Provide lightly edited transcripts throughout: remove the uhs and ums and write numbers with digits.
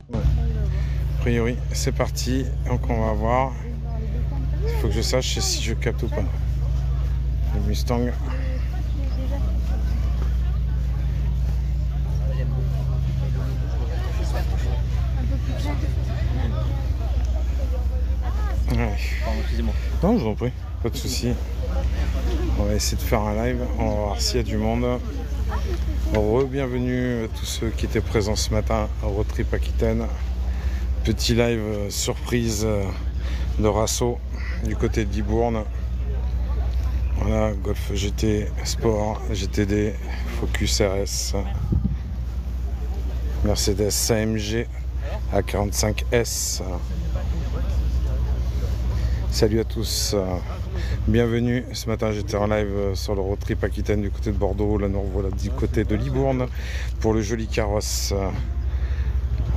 Bon. A priori, c'est parti. Donc on va voir. Il faut que je sache si je capte ou pas. Le Mustang. Ouais. Pardon, excusez-moi. Non, je vous en prie, pas de souci. On va essayer de faire un live. On va voir s'il y a du monde. Bienvenue à tous ceux qui étaient présents ce matin à Road Trip Aquitaine. Petit live surprise de Rasso du côté de Libourne. Voilà, Golf GT Sport, GTD, Focus RS, Mercedes AMG A45S. Salut à tous, bienvenue. Ce matin j'étais en live sur le Road Trip Aquitaine du côté de Bordeaux. Là nous revoilà du côté de Libourne pour le joli carrosse.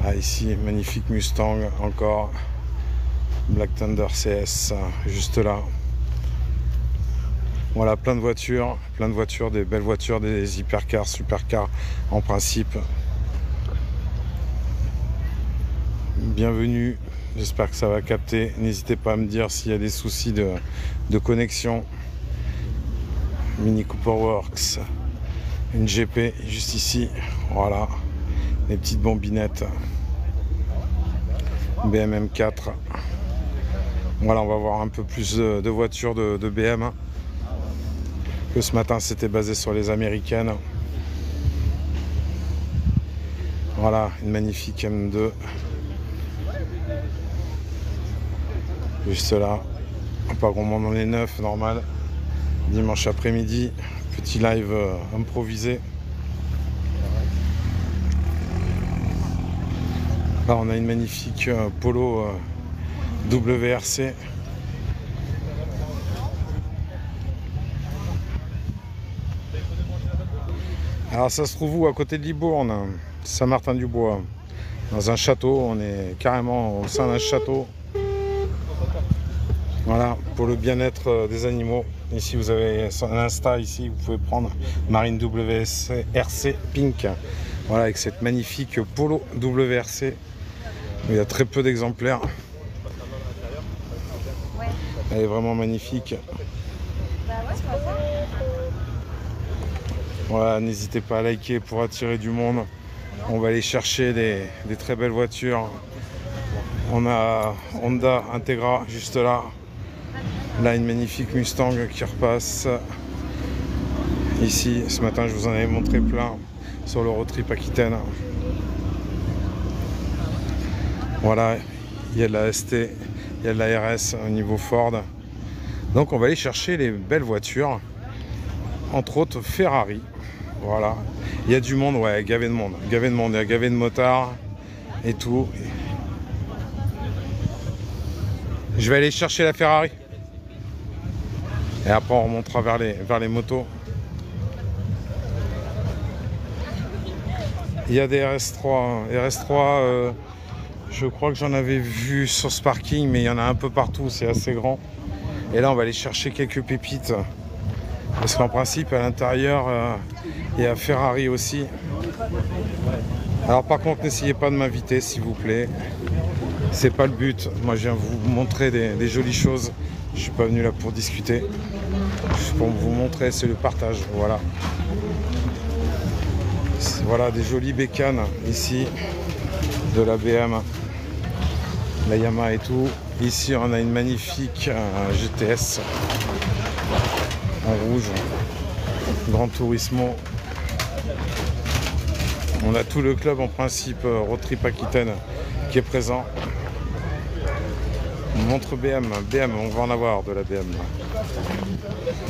Ah, ici, magnifique Mustang encore. Black Thunder CS, juste là. Voilà, plein de voitures, des belles voitures, des hypercars, supercars en principe. Bienvenue, j'espère que ça va capter. N'hésitez pas à me dire s'il y a des soucis de connexion. Mini Cooper Works, une GP juste ici, voilà, les petites bombinettes. BM M4. Voilà, on va voir un peu plus de voitures de BM. Que ce matin c'était basé sur les américaines. Voilà, une magnifique M2. Juste là. Pas grand monde dans les 9, normal. Dimanche après-midi. Petit live improvisé. Là on a une magnifique Polo WRC. Alors ça se trouve où? À côté de Libourne, Saint-Martin-du-Bois. Dans un château, on est carrément au sein d'un château. Voilà, pour le bien-être des animaux. Ici vous avez un Insta, ici vous pouvez prendre Marine WRC Pink. Voilà, avec cette magnifique Polo WRC. Il y a très peu d'exemplaires. Elle est vraiment magnifique. Voilà, n'hésitez pas à liker pour attirer du monde. On va aller chercher des très belles voitures. On a Honda Integra juste là. Là, une magnifique Mustang qui repasse. Ici, ce matin, je vous en avais montré plein sur le Road Trip Aquitaine. Voilà, il y a de la ST, il y a de la RS au niveau Ford. Donc on va aller chercher les belles voitures, entre autres Ferrari. Voilà, il y a du monde, ouais, gavé de monde, il y a gavé de motards et tout. Je vais aller chercher la Ferrari. Et après on remontera vers les motos. Il y a des RS3, RS3 je crois que j'en avais vu sur ce parking, mais il y en a un peu partout, c'est assez grand. Et là, on va aller chercher quelques pépites. Parce qu'en principe, à l'intérieur, il y a Ferrari aussi. Alors par contre, n'essayez pas de m'inviter, s'il vous plaît. C'est pas le but. Moi, je viens vous montrer des jolies choses. Je suis pas venu là pour discuter. Juste pour vous montrer, c'est le partage. Voilà. Voilà, des jolies bécanes ici. De la BM. La Yamaha et tout. Ici on a une magnifique GTS en rouge, Grand Turismo. On a tout le club en principe Road Trip Aquitaine qui est présent. Montre BM, on va en avoir de la BM.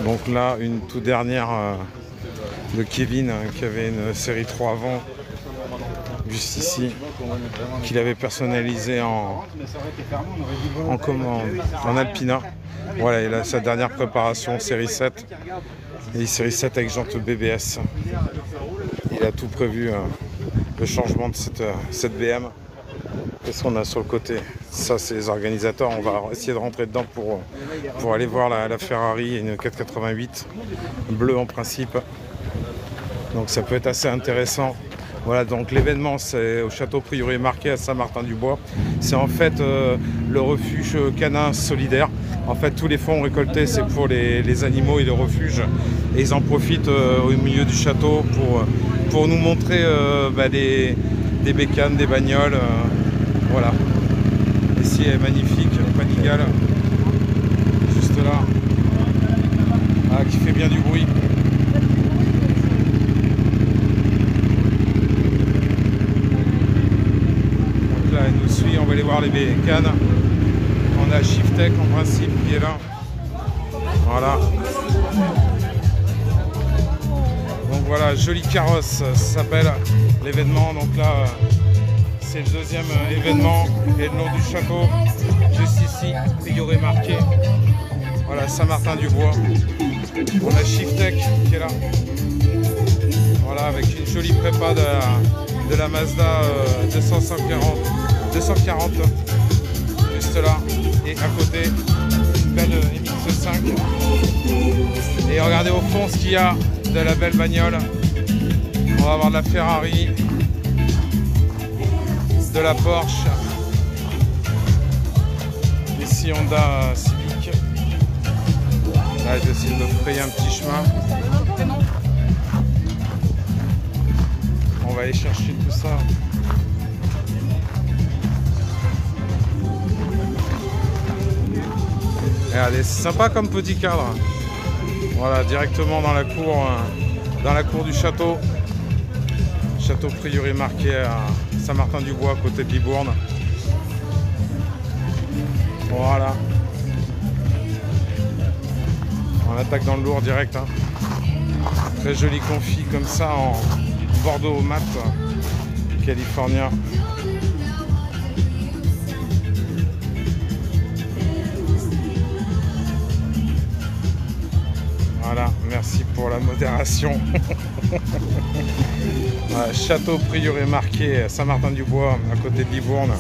Donc là une toute dernière de Kevin qui avait une série 3 avant. Juste ici, qu'il avait personnalisé en Alpina. Voilà, il a sa dernière préparation série 7. Et série 7 avec jante BBS. Il a tout prévu, le changement de cette BM. Qu'est-ce qu'on a sur le côté? Ça, c'est les organisateurs. On va essayer de rentrer dedans pour aller voir la Ferrari, une 488 bleue en principe. Donc ça peut être assez intéressant. Voilà, donc l'événement c'est au château Prieuré Marquet à Saint-Martin-du-Bois. C'est en fait le refuge canin solidaire. En fait, tous les fonds récoltés c'est pour les animaux et le refuge. Et ils en profitent au milieu du château pour nous montrer des bécanes, des bagnoles. Voilà. Ici elle est magnifique, Panigale. Juste là. Ah, qui fait bien du bruit. Elle nous suit, on va aller voir les bécanes. On a Shiftech en principe qui est là. Voilà. Donc voilà, joli carrosse, ça s'appelle l'événement. Donc là, c'est le deuxième événement. Et le nom du château, juste ici, Prieuré Marquet. Voilà, Saint-Martin-du-Bois. On a Shiftech qui est là. Voilà, avec une jolie prépa de la Mazda 240 juste là, et à côté une belle MX5. Et regardez au fond ce qu'il y a de la belle bagnole. On va avoir de la Ferrari, de la Porsche, ici Honda Civic. Là j'essaie de me frayer un petit chemin. On va aller chercher tout ça. Regardez, c'est sympa comme petit cadre. Voilà, directement dans la cour du château. Château Prieuré Marquet à Saint-Martin-du-Bois, à côté de Libourne. Voilà. On attaque dans le lourd direct. Hein. Très joli confit comme ça en Bordeaux mat, californien. Voilà, merci pour la modération. Voilà, château Prieuré Marquet, Saint-Martin-du-Bois, à côté de Libourne.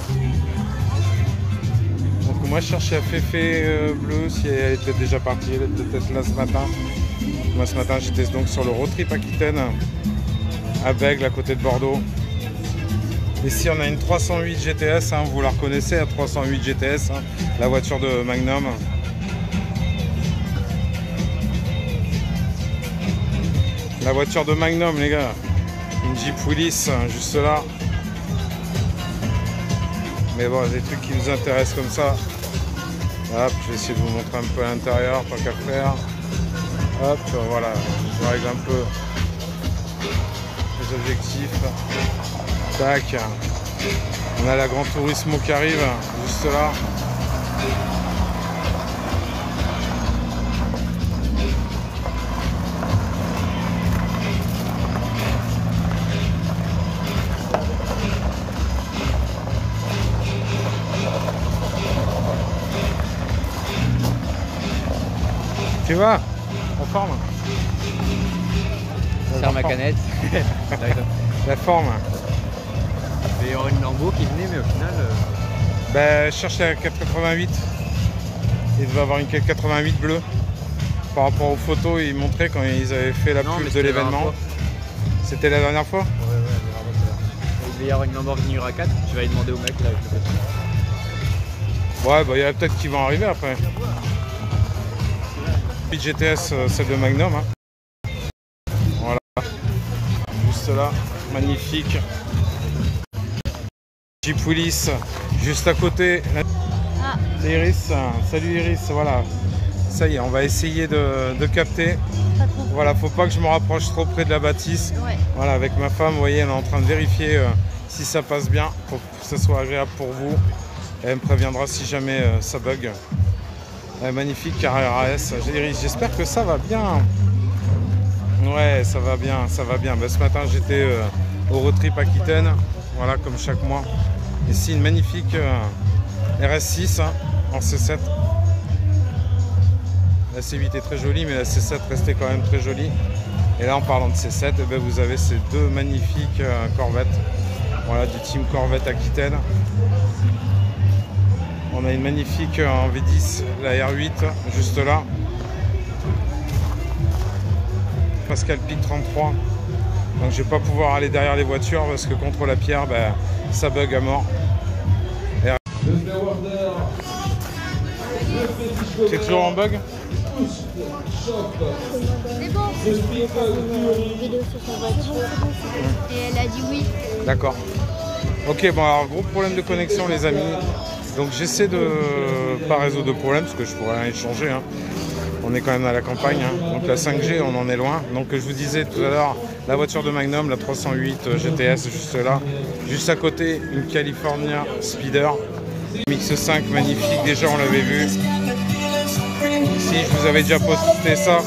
Donc moi je cherchais à Féfé Bleu, si elle était déjà partie, elle était peut-être là ce matin. Moi ce matin j'étais donc sur le road trip Aquitaine, à Bègle, à côté de Bordeaux. Ici on a une 308 GTS, hein, vous la reconnaissez, la 308 GTS, hein, la voiture de Magnum. La voiture de Magnum les gars, une Jeep Willys juste là. Mais bon, des trucs qui nous intéressent comme ça. Hop, je vais essayer de vous montrer un peu à l'intérieur, tant qu'à faire. Hop, voilà, je règle un peu les objectifs. Tac. On a la Gran Turismo qui arrive, juste là. Tu vas en forme? Serre ma canette. La forme. Il y aura une Lambo qui venait, mais au final. Ben, je cherchais la 488. Il devait avoir une 488 bleue. Par rapport aux photos, ils montraient quand ils avaient fait la pub de l'événement. C'était la dernière fois? Ouais, il devait y avoir une Lamborghini Huracan. Je vais aller demander au mec là avec le petit. Ouais, bah il y a peut-être qui vont arriver après. GTS, celle de Magnum. Hein. Voilà. Juste là, magnifique. Jeep Willys, juste à côté. Ah. Iris, salut Iris, voilà. Ça y est, on va essayer de capter. Voilà, faut pas que je me rapproche trop près de la bâtisse. Ouais. Voilà, avec ma femme, vous voyez, elle est en train de vérifier si ça passe bien, pour que ce soit agréable pour vous. Et elle me préviendra si jamais ça bug. Magnifique Carrera S. J'espère que ça va bien. Ouais, ça va bien, ça va bien. Ben, ce matin, j'étais au road trip Aquitaine. Voilà, comme chaque mois. Ici, une magnifique RS6 hein, en C7. La C8 est très jolie, mais la C7 restait quand même très jolie. Et là, en parlant de C7, eh ben, vous avez ces deux magnifiques Corvettes. Voilà, du team Corvette Aquitaine. On a une magnifique en V10, la R8, juste là. Pascal Pic 33. Donc je vais pas pouvoir aller derrière les voitures parce que contre la pierre, bah, ça bug à mort. C'est toujours en bug? C'est bon. Une vidéo sur sa voiture. Et elle a dit oui. D'accord. Ok, bon alors gros problème de connexion les amis. Donc j'essaie de pas résoudre de problème parce que je pourrais rien échanger. Hein. On est quand même à la campagne. Hein. Donc la 5G on en est loin. Donc je vous disais tout à l'heure, la voiture de Magnum, la 308 GTS juste là. Juste à côté, une California Speeder. MX5 magnifique, déjà on l'avait vu. Si je vous avais déjà posté ça.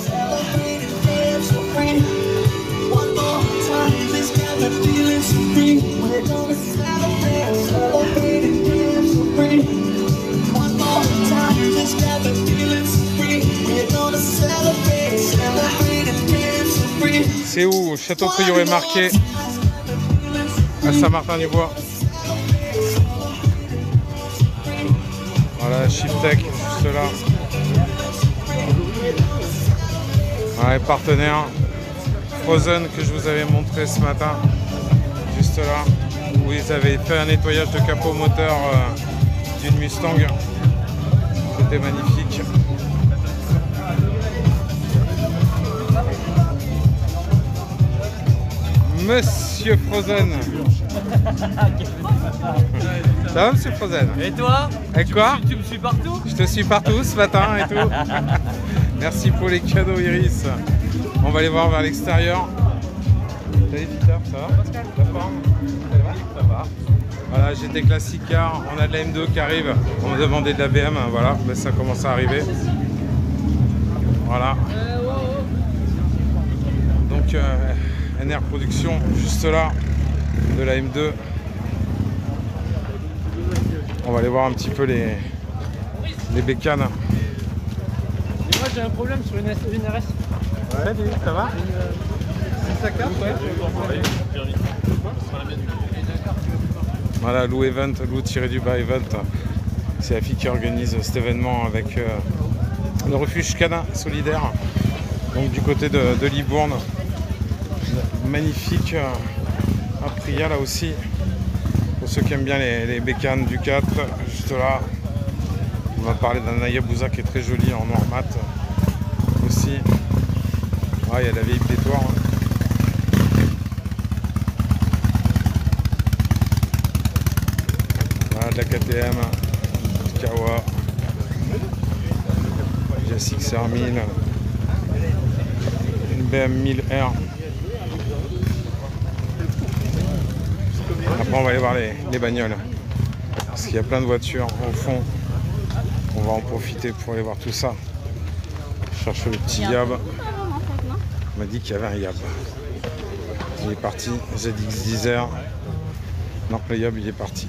C'est où? Château Prieuré marqué à Saint-Martin-du-Bois. Voilà, Shiftech juste là. Ouais, partenaire Frozen que je vous avais montré ce matin, juste là, où ils avaient fait un nettoyage de capot moteur d'une Mustang. C'était magnifique. Monsieur Frozen. Ça va, monsieur Frozen? Et toi? Et quoi? Tu me suis partout? Je te suis partout ce matin et tout. Merci pour les cadeaux, Iris. On va aller voir vers l'extérieur. Salut Peter, ça va? La forme? Ça va? Voilà, GT Classic Car. On a de la M2 qui arrive. On m'a demandé de la BM. Voilà, ben, ça commence à arriver. Voilà. Donc, NR Production, juste là, de la M2. On va aller voir un petit peu les bécanes. Et moi j'ai un problème sur une RS. Ouais, ça va? C'est sa carte? Voilà, Lou Event, Lou-du-bas Event. C'est la fille qui organise cet événement avec le refuge canin solidaire. Donc du côté de Libourne. Magnifique Aprilia là aussi. Pour ceux qui aiment bien les bécanes du 4, juste là. On va parler d'un Hayabusa qui est très joli en noir mat aussi. Ah, il y a la vieille pétoire. Voilà, de la KTM, Kawa, Jasix R1000, une BM 1000R. Après on va aller voir les bagnoles. Parce qu'il y a plein de voitures au fond. On va en profiter pour aller voir tout ça. Chercher le petit Yab. On m'a dit qu'il y avait un Yab. Il est parti. ZX10R. Non, le Yab il est parti.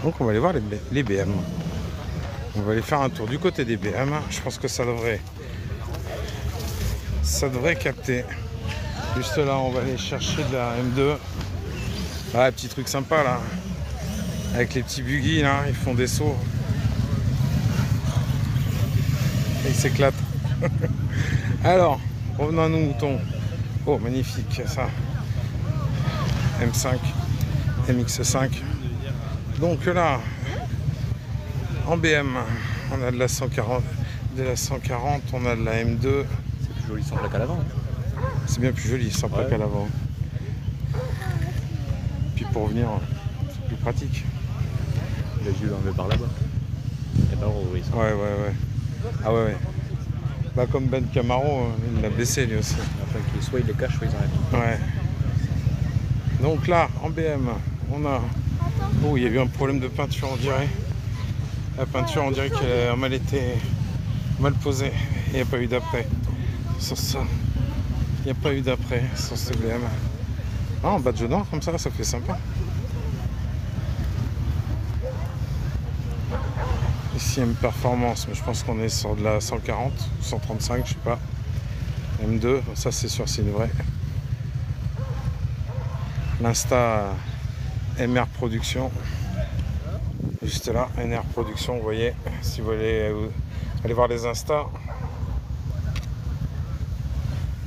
Donc on va aller voir les BM. On va aller faire un tour du côté des BM. Je pense que ça devrait capter. Juste là, on va aller chercher de la M2. Ah, petit truc sympa là. Avec les petits buggy là, ils font des sauts. Et ils s'éclatent. Alors, revenons à nos moutons. Oh, magnifique ça. M5, MX5. Donc là, en BM, on a de la 140, on a de la M2. C'est plus joli sans plaque à l'avant. C'est bien plus joli sans plaque à l'avant. Puis pour revenir, c'est plus pratique. Là, je l'ai enlevé par là-bas. Et par oui, ça. Ouais. Ah ouais. Bah comme Ben Camaro, il l'a baissé lui aussi. Enfin, soit il les cache, soit ils arrêtent. Ouais. Donc là, en BM, on a... Oh, il y a eu un problème de peinture, on dirait. La peinture, on dirait qu'elle a mal été mal posée. Il n'y a pas eu d'après sur ça. Il n'y a pas eu d'après sur ce BM. Ah, en badge noir comme ça fait sympa. Ici, M Performance, mais je pense qu'on est sur de la 140, 135, je sais pas. M2, ça c'est sûr, c'est une vraie. L'Insta MR Production. Juste là, NR Production, vous voyez, si vous voulez aller voir les Insta.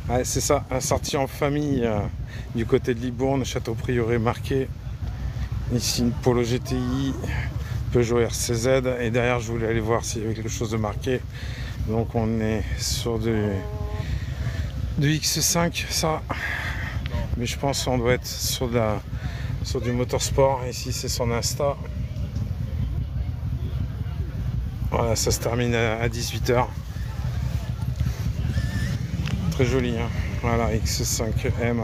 Ouais, c'est ça, la sortie en famille du côté de Libourne, Château Prieuré marqué. Ici une Polo GTI, Peugeot RCZ. Et derrière, je voulais aller voir s'il y avait quelque chose de marqué. Donc on est sur du X5, ça. Mais je pense qu'on doit être sur du motorsport. Ici, c'est son Insta. Voilà, ça se termine à 18 h. Très joli, hein. Voilà, X5M.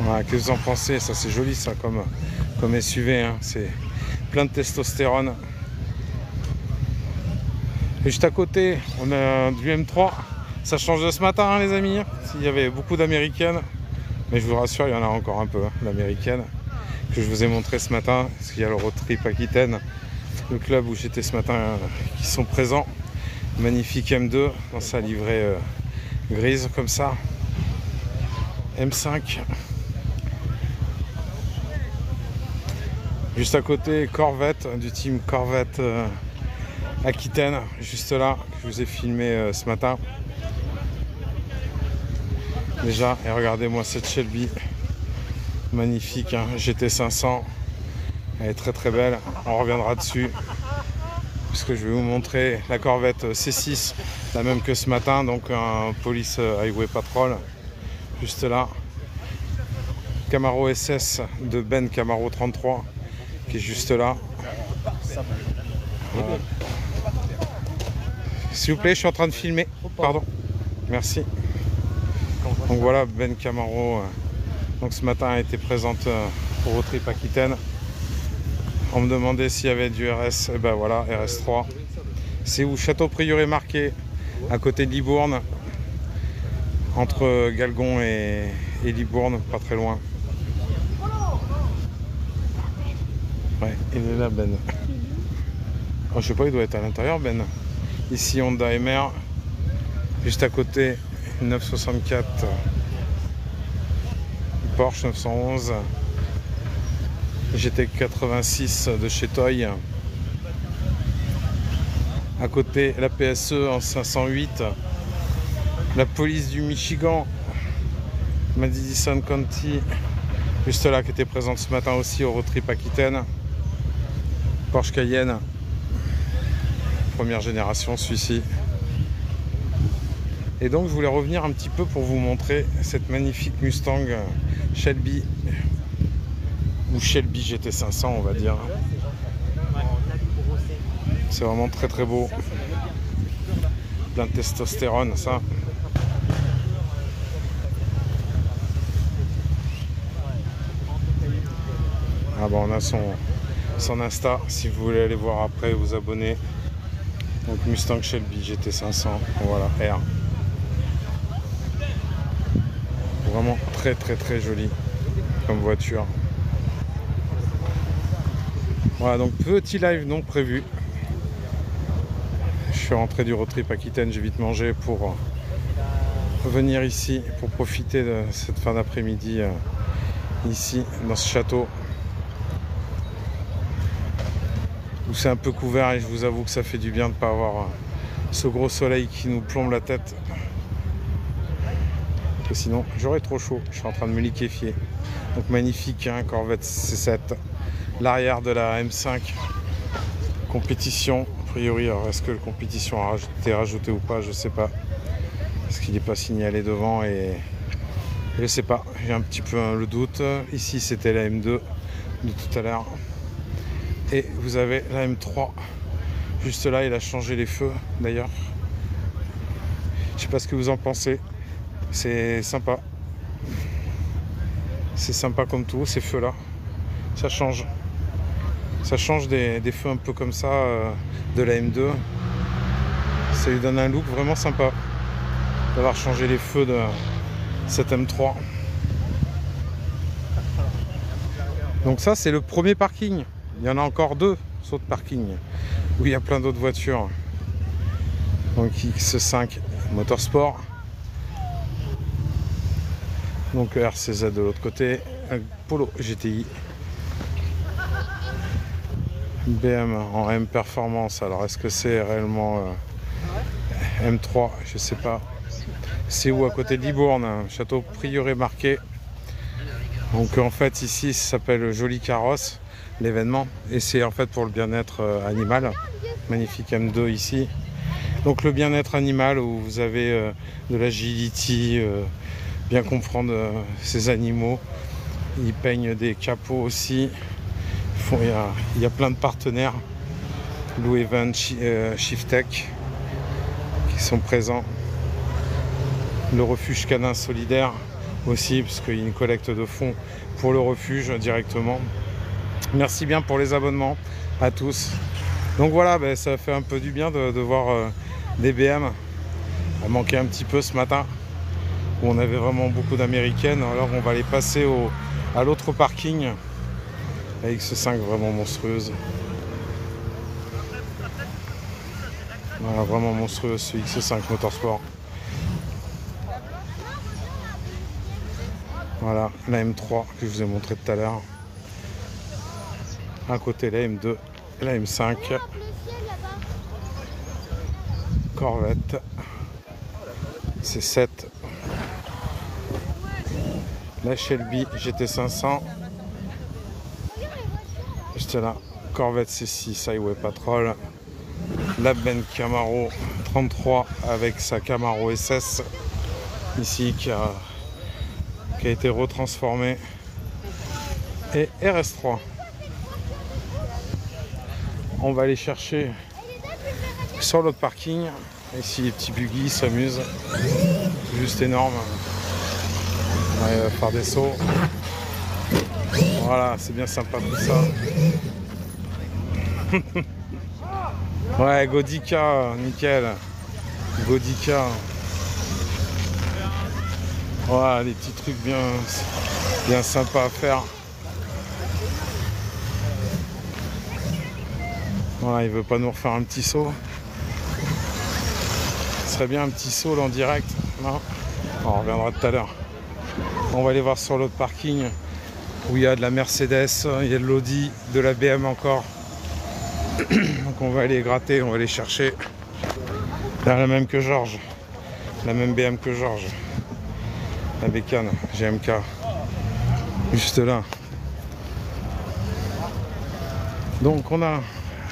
Voilà, que vous en pensez? Ça, c'est joli, ça, comme SUV, hein. C'est plein de testostérone. Et juste à côté, on a du M3. Ça change de ce matin, hein, les amis. Il y avait beaucoup d'américaines. Mais je vous rassure, il y en a encore un peu, hein, l'américaine, que je vous ai montré ce matin, parce qu'il y a le Road Trip Aquitaine, le club où j'étais ce matin, qui sont présents. Magnifique M2 dans sa livrée grise comme ça. M5. Juste à côté, Corvette, du team Corvette Aquitaine, juste là, que je vous ai filmé ce matin. Déjà, et regardez-moi cette Shelby, magnifique, hein, GT500, elle est très très belle, on reviendra dessus, puisque je vais vous montrer la Corvette C6, la même que ce matin, donc un Police Highway Patrol, juste là, Camaro SS de Ben Camaro 33, qui est juste là. Voilà. S'il vous plaît, je suis en train de filmer, pardon, merci. Donc voilà, Ben Camaro, donc ce matin a été présente au Road Trip Aquitaine. On me demandait s'il y avait du RS, et ben voilà, RS3. C'est où Château Prieuré marqué, à côté de Libourne, entre Galgon et Libourne, pas très loin. Ouais, il est là, Ben. Oh, je sais pas, il doit être à l'intérieur, Ben. Ici, Honda MR, juste à côté. 964 Porsche 911 GT86 de chez Toy. À côté la PSE en 508, la police du Michigan, Madison County, juste là, qui était présente ce matin aussi au Road Trip Aquitaine. Porsche Cayenne, première génération, celui-ci. Et donc je voulais revenir un petit peu pour vous montrer cette magnifique Mustang Shelby, ou Shelby GT500 on va dire. C'est vraiment très très beau. Plein de testostérone, ça. Ah bon, on a son Insta, si vous voulez aller voir après, vous abonner. Donc Mustang Shelby GT500, voilà, R. Vraiment très très très joli comme voiture. Voilà, donc petit live non prévu. Je suis rentré du Road Trip Aquitaine, j'ai vite mangé pour venir ici, pour profiter de cette fin d'après-midi ici dans ce château où c'est un peu couvert, et je vous avoue que ça fait du bien de ne pas avoir ce gros soleil qui nous plombe la tête. Sinon j'aurais trop chaud, je suis en train de me liquéfier. Donc magnifique, hein, Corvette C7, l'arrière de la M5 compétition, a priori. Alors est-ce que la compétition a été rajoutée ou pas, je sais pas, parce qu'il n'est pas signalé devant, et je sais pas, j'ai un petit peu le doute. Ici c'était la M2 de tout à l'heure, et vous avez la M3 juste là. Il a changé les feux d'ailleurs, je sais pas ce que vous en pensez. C'est sympa. C'est sympa comme tout, ces feux-là. Ça change. Ça change des feux un peu comme ça de la M2. Ça lui donne un look vraiment sympa d'avoir changé les feux de cette M3. Donc ça, c'est le premier parking. Il y en a encore deux autres parkings où il y a plein d'autres voitures. Donc X5 Motorsport. Donc RCZ de l'autre côté, un Polo GTI, BM en M Performance. Alors est-ce que c'est réellement M3? Je sais pas. C'est où? À côté de Libourne, château Prieuré marqué. Donc en fait ici ça s'appelle Joli Carrosse, l'événement. Et c'est en fait pour le bien-être animal. Magnifique M2 ici. Donc le bien-être animal où vous avez de l'agility, bien comprendre ces animaux. Ils peignent des capots aussi. Il y a plein de partenaires. Blue Event, Shiftech qui sont présents. Le refuge canin solidaire aussi, parce qu'il y a une collecte de fonds pour le refuge directement. Merci bien pour les abonnements à tous. Donc voilà, ça fait un peu du bien de voir des BM. Ça manquait un petit peu ce matin, où on avait vraiment beaucoup d'américaines. Alors on va les passer à l'autre parking. La X5 vraiment monstrueuse. Voilà, vraiment monstrueuse ce X5 Motorsport. Voilà, la M3 que je vous ai montré tout à l'heure. À côté la M2 et la M5. Corvette. C7. La Shelby GT500. Juste là, Corvette C6 Highway Patrol. La Ben Camaro 33 avec sa Camaro SS. Ici qui a été retransformée. Et RS3. On va aller chercher sur l'autre parking. Ici les petits buggy s'amusent. Juste énorme. Ouais, faire des sauts. Voilà, c'est bien sympa tout ça. Ouais, Godica, nickel. Godica. Voilà, des petits trucs bien sympas à faire. Voilà, il veut pas nous refaire un petit saut. Ce serait bien un petit saut là en direct. Non, on reviendra tout à l'heure. On va aller voir sur l'autre parking où il y a de la Mercedes, il y a de l'Audi, de la BM encore. Donc on va aller gratter, on va aller chercher. Là, la même que Georges. La même BM que Georges. La bécane GMK. Juste là. Donc on a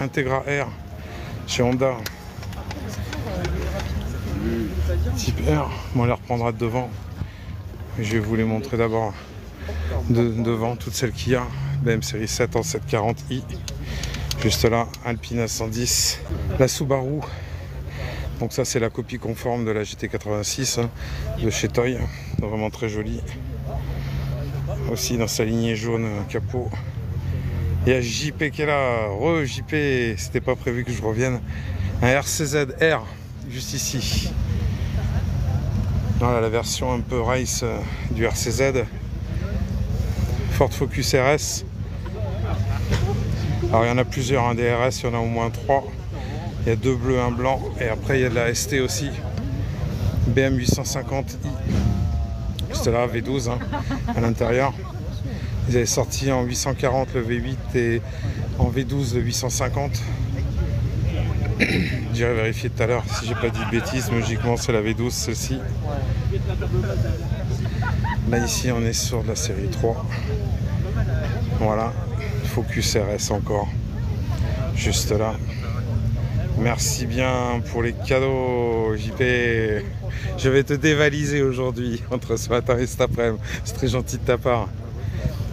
Integra R chez Honda. Type R. On les reprendra de devant. Je vais vous les montrer d'abord devant, toutes celles qu'il y a. BM série 7 en 740i. Juste là, Alpina 110. La Subaru. Donc ça c'est la copie conforme de la GT86 de chez Toy. Vraiment très jolie. Aussi dans sa lignée jaune capot. Il y a JP qui est là. JP, c'était pas prévu que je revienne. Un RCZ R, juste ici. Voilà la version un peu race du RCZ. Ford Focus RS. Alors il y en a plusieurs, des RS, il y en a au moins 3. Il y a 2 bleus, 1 blanc. Et après il y a de la ST aussi. BM 850i. C'était là, V12 à l'intérieur. Ils avaient sorti en 840 le V8 et en V12 le 850. J'irai vérifier tout à l'heure si j'ai pas dit de bêtises. Logiquement c'est la V12 celle-ci. Là ici on est sur de la série 3. Voilà. Focus RS encore. Juste là. Merci bien pour les cadeaux, JP. Je vais te dévaliser aujourd'hui entre ce matin et cet après-midi. C'est très gentil de ta part.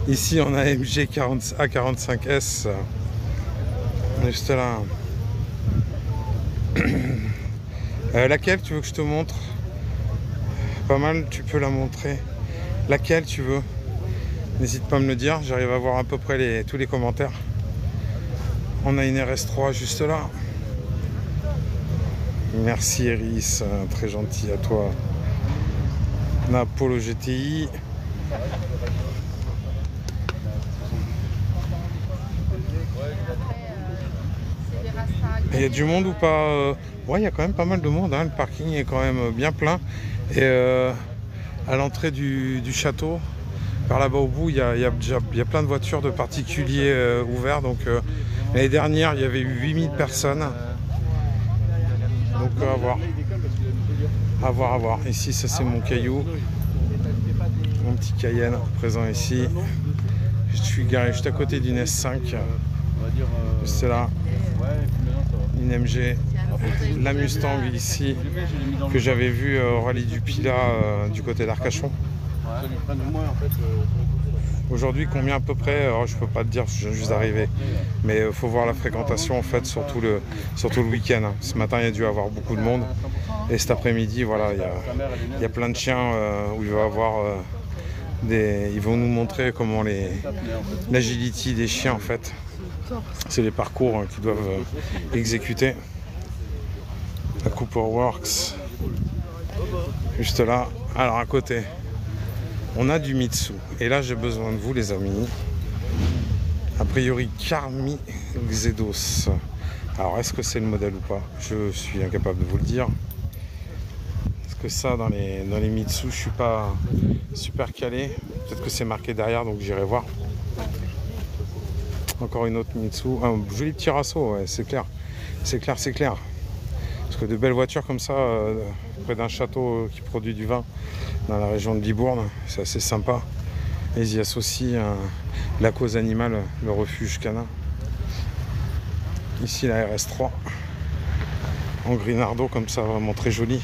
Ici, on a MG A45S. Juste là. Laquelle tu veux que je te montre? Pas mal, tu peux la montrer. Laquelle tu veux? N'hésite pas à me le dire. J'arrive à voir à peu près tous les commentaires. On a une RS3 juste là. Merci Eris, très gentil à toi. On a Polo GTI. Il y a du monde ou pas? Ouais, il y a quand même pas mal de monde. Le parking est quand même bien plein. Et à l'entrée du château, par là-bas au bout, il y a plein de voitures de particuliers ouverts. Donc l'année dernière, il y avait eu 8000 personnes. Donc à voir. À voir, à voir. Ici, ça c'est mon Caillou. Mon petit Cayenne présent ici. Je suis garé juste à côté d'une S5. C'est là. Une MG. La Mustang ici que j'avais vue au rallye du Pilat du côté d'Arcachon. Aujourd'hui, combien à peu près? Alors, je peux pas te dire, je viens juste d'arriver. Mais il faut voir la fréquentation en fait, surtout le week-end. Ce matin, il y a dû avoir beaucoup de monde. Et cet après-midi, voilà, il y a plein de chiens où il va y avoir ils vont nous montrer comment l'agility des chiens en fait. C'est les parcours qu'ils doivent exécuter. La Cooper Works. Juste là. Alors à côté, on a du Mitsu. Et là, j'ai besoin de vous, les amis. A priori, Carmi Xedos. Alors, est-ce que c'est le modèle ou pas? Je suis incapable de vous le dire. Parce que ça, dans les Mitsu, je suis pas super calé. Peut-être que c'est marqué derrière, donc j'irai voir. Encore une autre Mitsu. Un joli petit Rasso, ouais, c'est clair. C'est clair, c'est clair. Parce que de belles voitures comme ça, près d'un château qui produit du vin dans la région de Libourne, c'est assez sympa. Et ils y associent la cause animale, le refuge canin. Ici la RS3 en grinardo comme ça, vraiment très joli.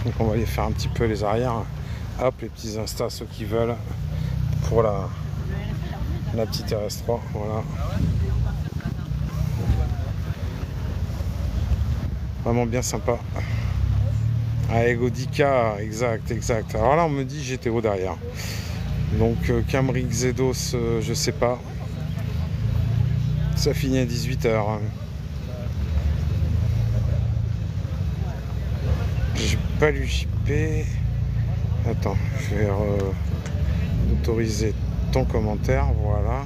Donc on va aller faire un petit peu les arrières. Hop, les petits instas, ceux qui veulent, pour la petite RS3. Voilà. Vraiment bien sympa. Ah, Egodica, exact. Alors là, on me dit GTO derrière. Donc Camry Xedos, je sais pas. Ça finit à 18h. J'ai pas lu JP. Attends, je vais autoriser ton commentaire. Voilà.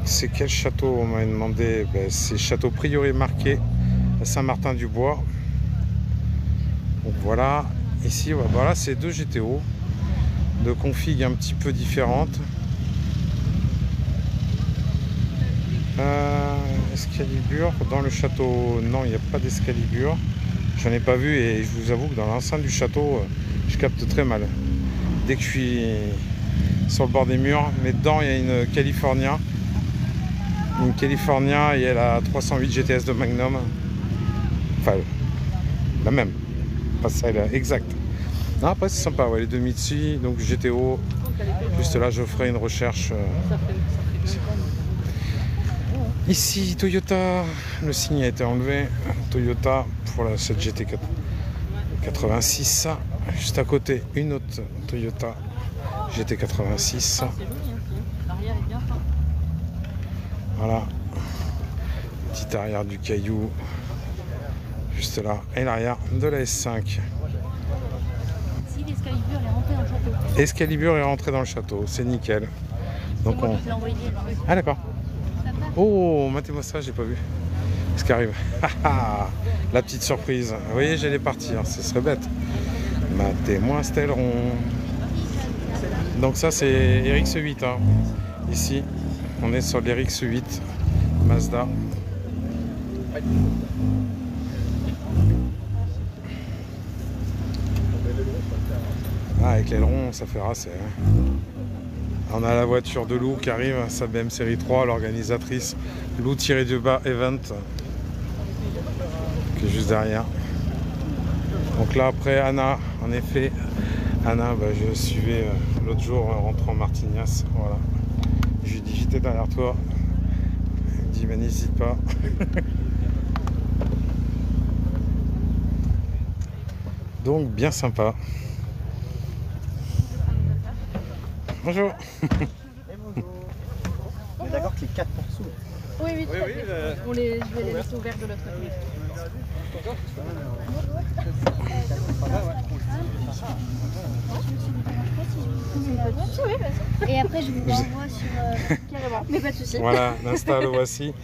C'est quel château? On m'a demandé. Ben, c'est château Priori marqué à Saint-Martin-du-Bois. Donc voilà. Ici, voilà, c'est 2 GTO. De config un petit peu différentes. Escalibur dans le château, non, il n'y a pas d'escalibur. J'en ai pas vu et je vous avoue que dans l'enceinte du château, je capte très mal. Dès que je suis sur le bord des murs, mais dedans il y a une California. Une California et elle a 308 GTS de Magnum. Enfin, la même. Pas celle exact. Non, après c'est sympa, ouais, les 2 Mitsubishi, donc GTO. Juste là, je ferai une recherche. Ici, Toyota, le signe a été enlevé. Toyota pour cette GT86. Juste à côté, une autre Toyota GT86. Voilà. Petite arrière du Caillou. Juste là. Et l'arrière de la S5. Escalibur est rentré dans le château, c'est nickel. Donc on... Ah d'accord. Oh, matez-moi ça, j'ai pas vu. Ce qui arrive. La petite surprise. Vous voyez, j'allais partir, ce serait bête. Matez-moi cet aileron. Donc ça c'est RX8. Hein. Ici, on est sur l'RX8 Mazda. Ah, avec l'aileron, ça fait rasser. Hein. On a la voiture de Lou qui arrive, sa BM série 3, l'organisatrice Lou-du-bas Event, qui est juste derrière. Donc là, après Anna, en effet, Anna, bah, je suivais l'autre jour rentrant Martignas. Voilà. Je lui dis, j'étais derrière toi. Elle me dit, bah, n'hésite pas. Donc, bien sympa. Bonjour. On est d'accord que c'est 4 pour sous. Oui, oui, tout à fait. Je vais les laisser ouverts de l'autre côté. Et après, je vous renvoie sur... Carrément, mais pas de soucis. Voilà, l'Insta, le voici.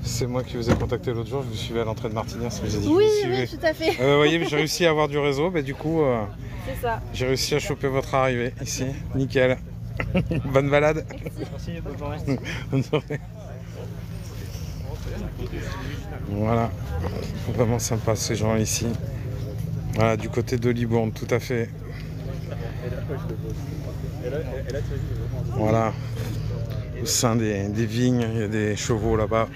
C'est moi qui vous ai contacté l'autre jour, je vous suivais à l'entrée de Martignas. Oui, oui, tout à fait. Vous voyez, j'ai réussi à avoir du réseau, mais du coup, c'est ça. J'ai réussi à choper votre arrivée ici. Nickel. Bonne balade. Merci, bonne journée. Bonne journée. Voilà, vraiment sympa ces gens ici. Voilà, du côté de Libourne, tout à fait. Voilà, au sein des vignes, il y a des chevaux là-bas.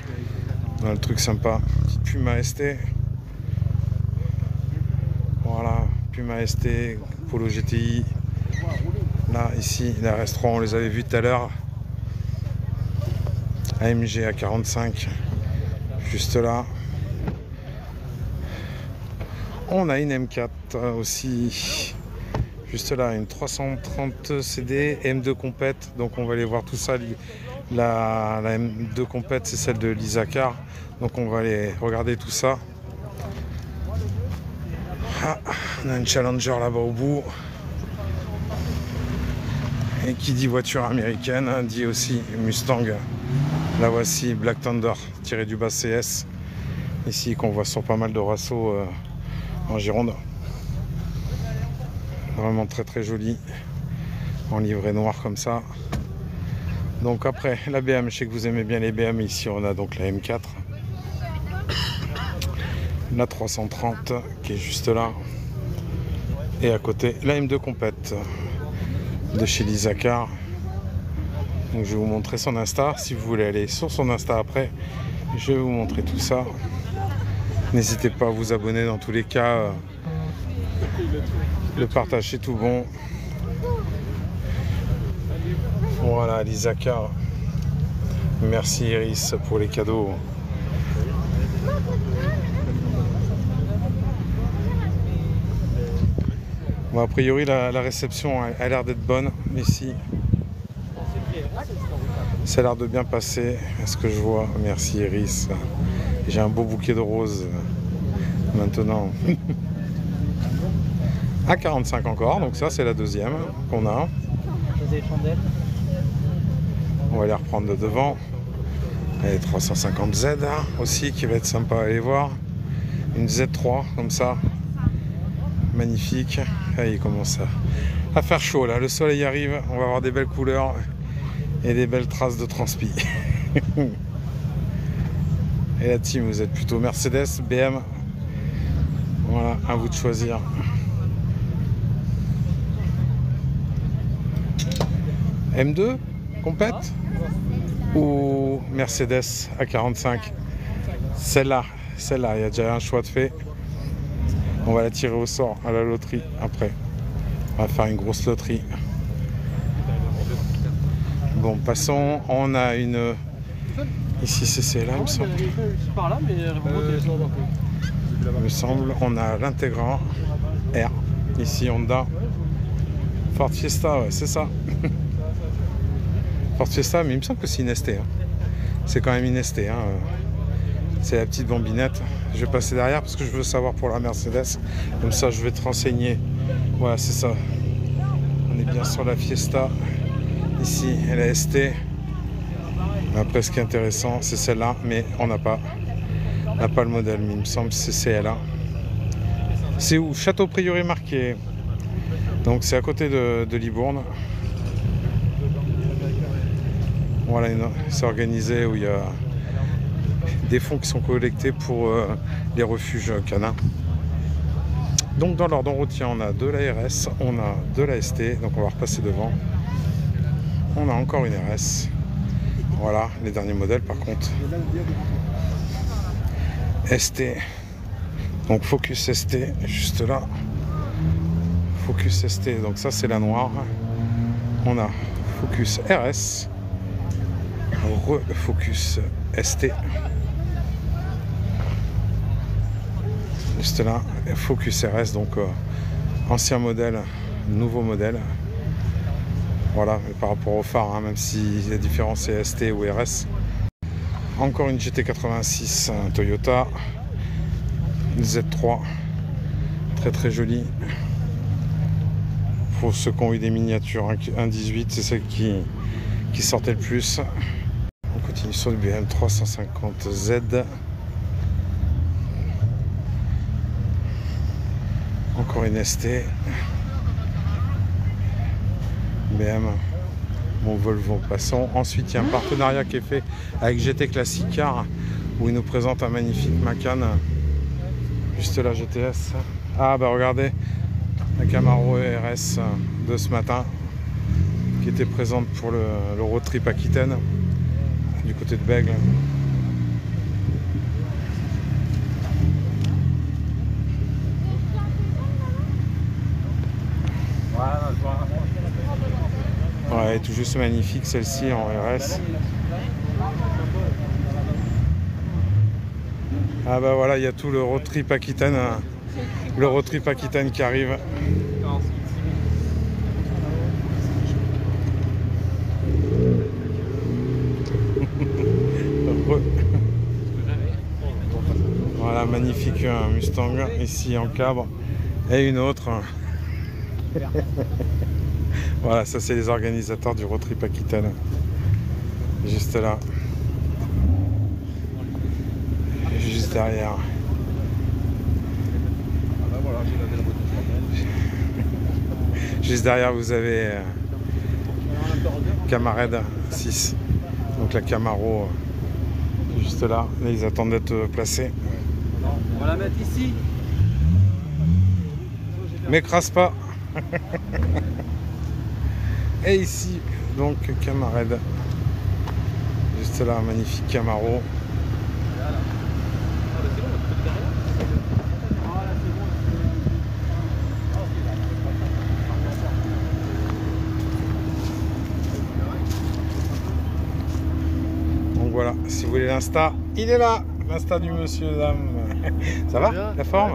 Voilà, le truc sympa. Petite Puma ST. Voilà, Puma ST, Polo GTI. Là, ici, les restaurants, on les avait vus tout à l'heure. AMG A45, juste là. On a une M4 aussi, juste là, une 330 CD, M2 Compète. Donc on va aller voir tout ça. La M2 Compète, c'est celle de l'Isaacar. Donc on va aller regarder tout ça. Ah, on a une Challenger là-bas au bout. Et qui dit voiture américaine, hein, dit aussi Mustang. Là voici Black Thunder, tiré du bas CS. Ici qu'on voit sur pas mal de rassos en Gironde. Vraiment très très joli. En livret noir comme ça. Donc après la BM, je sais que vous aimez bien les BM. Ici on a donc la M4. La 330 qui est juste là. Et à côté la M2 Compète de chez l'Isaacar. Donc je vais vous montrer son Insta. Si vous voulez aller sur son Insta après, je vais vous montrer tout ça. N'hésitez pas à vous abonner dans tous les cas. Le partage c'est tout bon. Voilà l'Isaacar. Merci Iris pour les cadeaux. Bon, a priori la réception a l'air d'être bonne ici. Ça a l'air de bien passer, à ce que je vois. Merci Iris. J'ai un beau bouquet de roses maintenant. À 45 encore, donc ça c'est la deuxième qu'on a. On va les reprendre de devant. Et 350Z aussi qui va être sympa à aller voir. Une Z3 comme ça. Magnifique. Ah, il commence à faire chaud là. Le soleil arrive, on va avoir des belles couleurs et des belles traces de transpi. Et la team, vous êtes plutôt Mercedes, BM. Voilà, à vous de choisir. M2 Compète ou Mercedes A45? Celle-là, il y a déjà un choix de fait. On va la tirer au sort à la loterie après. On va faire une grosse loterie. Bon, passons. On a une... Ici, c'est là, il me semble. Il me semble. On a l'Integra R. Ici, Honda. Ford Fiesta, ouais, c'est ça. Ford Fiesta, mais il me semble que c'est une ST. Hein. C'est quand même une ST. Hein. C'est la petite bambinette. Je vais passer derrière parce que je veux savoir pour la Mercedes. Comme ça, je vais te renseigner. Voilà, c'est ça. On est bien sur la Fiesta. Ici, la ST. Après, ce qui est intéressant, c'est celle-là, mais on n'a pas le modèle. Mais il me semble que c'est celle-là. C'est où? Château Prieuré marqué. Donc, c'est à côté de Libourne. Voilà, c'est organisé où il y a des fonds qui sont collectés pour les refuges canins. Donc dans l'ordre routier, on a de la RS, on a de la ST, donc on va repasser devant. On a encore une RS. Voilà, les derniers modèles par contre. ST, donc Focus ST, juste là. Focus ST, donc ça c'est la noire. On a Focus RS. Refocus ST. Juste là, Focus RS, donc ancien modèle, nouveau modèle. Voilà, mais par rapport au phare, hein, même si la différence est ST ou RS. Encore une GT86 Toyota. Une Z3. Très très jolie. Pour ceux qui ont eu des miniatures 1.18, c'est celle qui sortait le plus. On continue sur le BM 350Z. Encore une ST. BM. Mon Volvo, passons. Ensuite, il y a un partenariat qui est fait avec GT Classic Car où il nous présente un magnifique Macan. Juste là, GTS. Ah bah regardez, la Camaro RS de ce matin qui était présente pour le road trip Aquitaine du côté de Bègle. Ouais, elle est tout juste magnifique celle-ci en RS. Ah bah voilà, il y a tout le road trip Aquitaine, qui arrive. Voilà, magnifique Mustang ici en cabre et une autre. Voilà, ça c'est les organisateurs du road trip Aquitaine. Juste là. Juste derrière. Juste derrière vous avez Camarade 6. Donc la Camaro juste là. Là ils attendent d'être placés. On va la mettre ici. M'écrase pas. Et ici donc Camarade. Juste là, magnifique Camaro. Donc voilà, si vous voulez l'Insta, il est là, l'Insta du monsieur dame. Ça va la forme?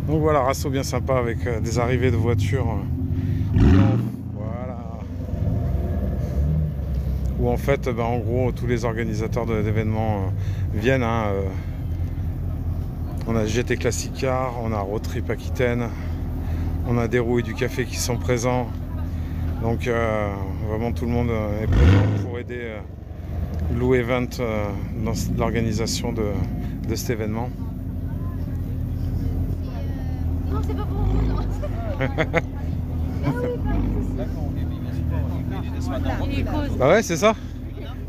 Donc voilà, rasso bien sympa avec des arrivées de voitures. Voilà. Où en fait, en gros, tous les organisateurs d'événements viennent. On a GT Classic Car, on a Road Trip Aquitaine, on a des roues et du café qui sont présents. Donc vraiment tout le monde est présent pour aider Lou Event dans l'organisation de cet événement. Non, c'est pas pour vous, non. Bah ouais, c'est ça.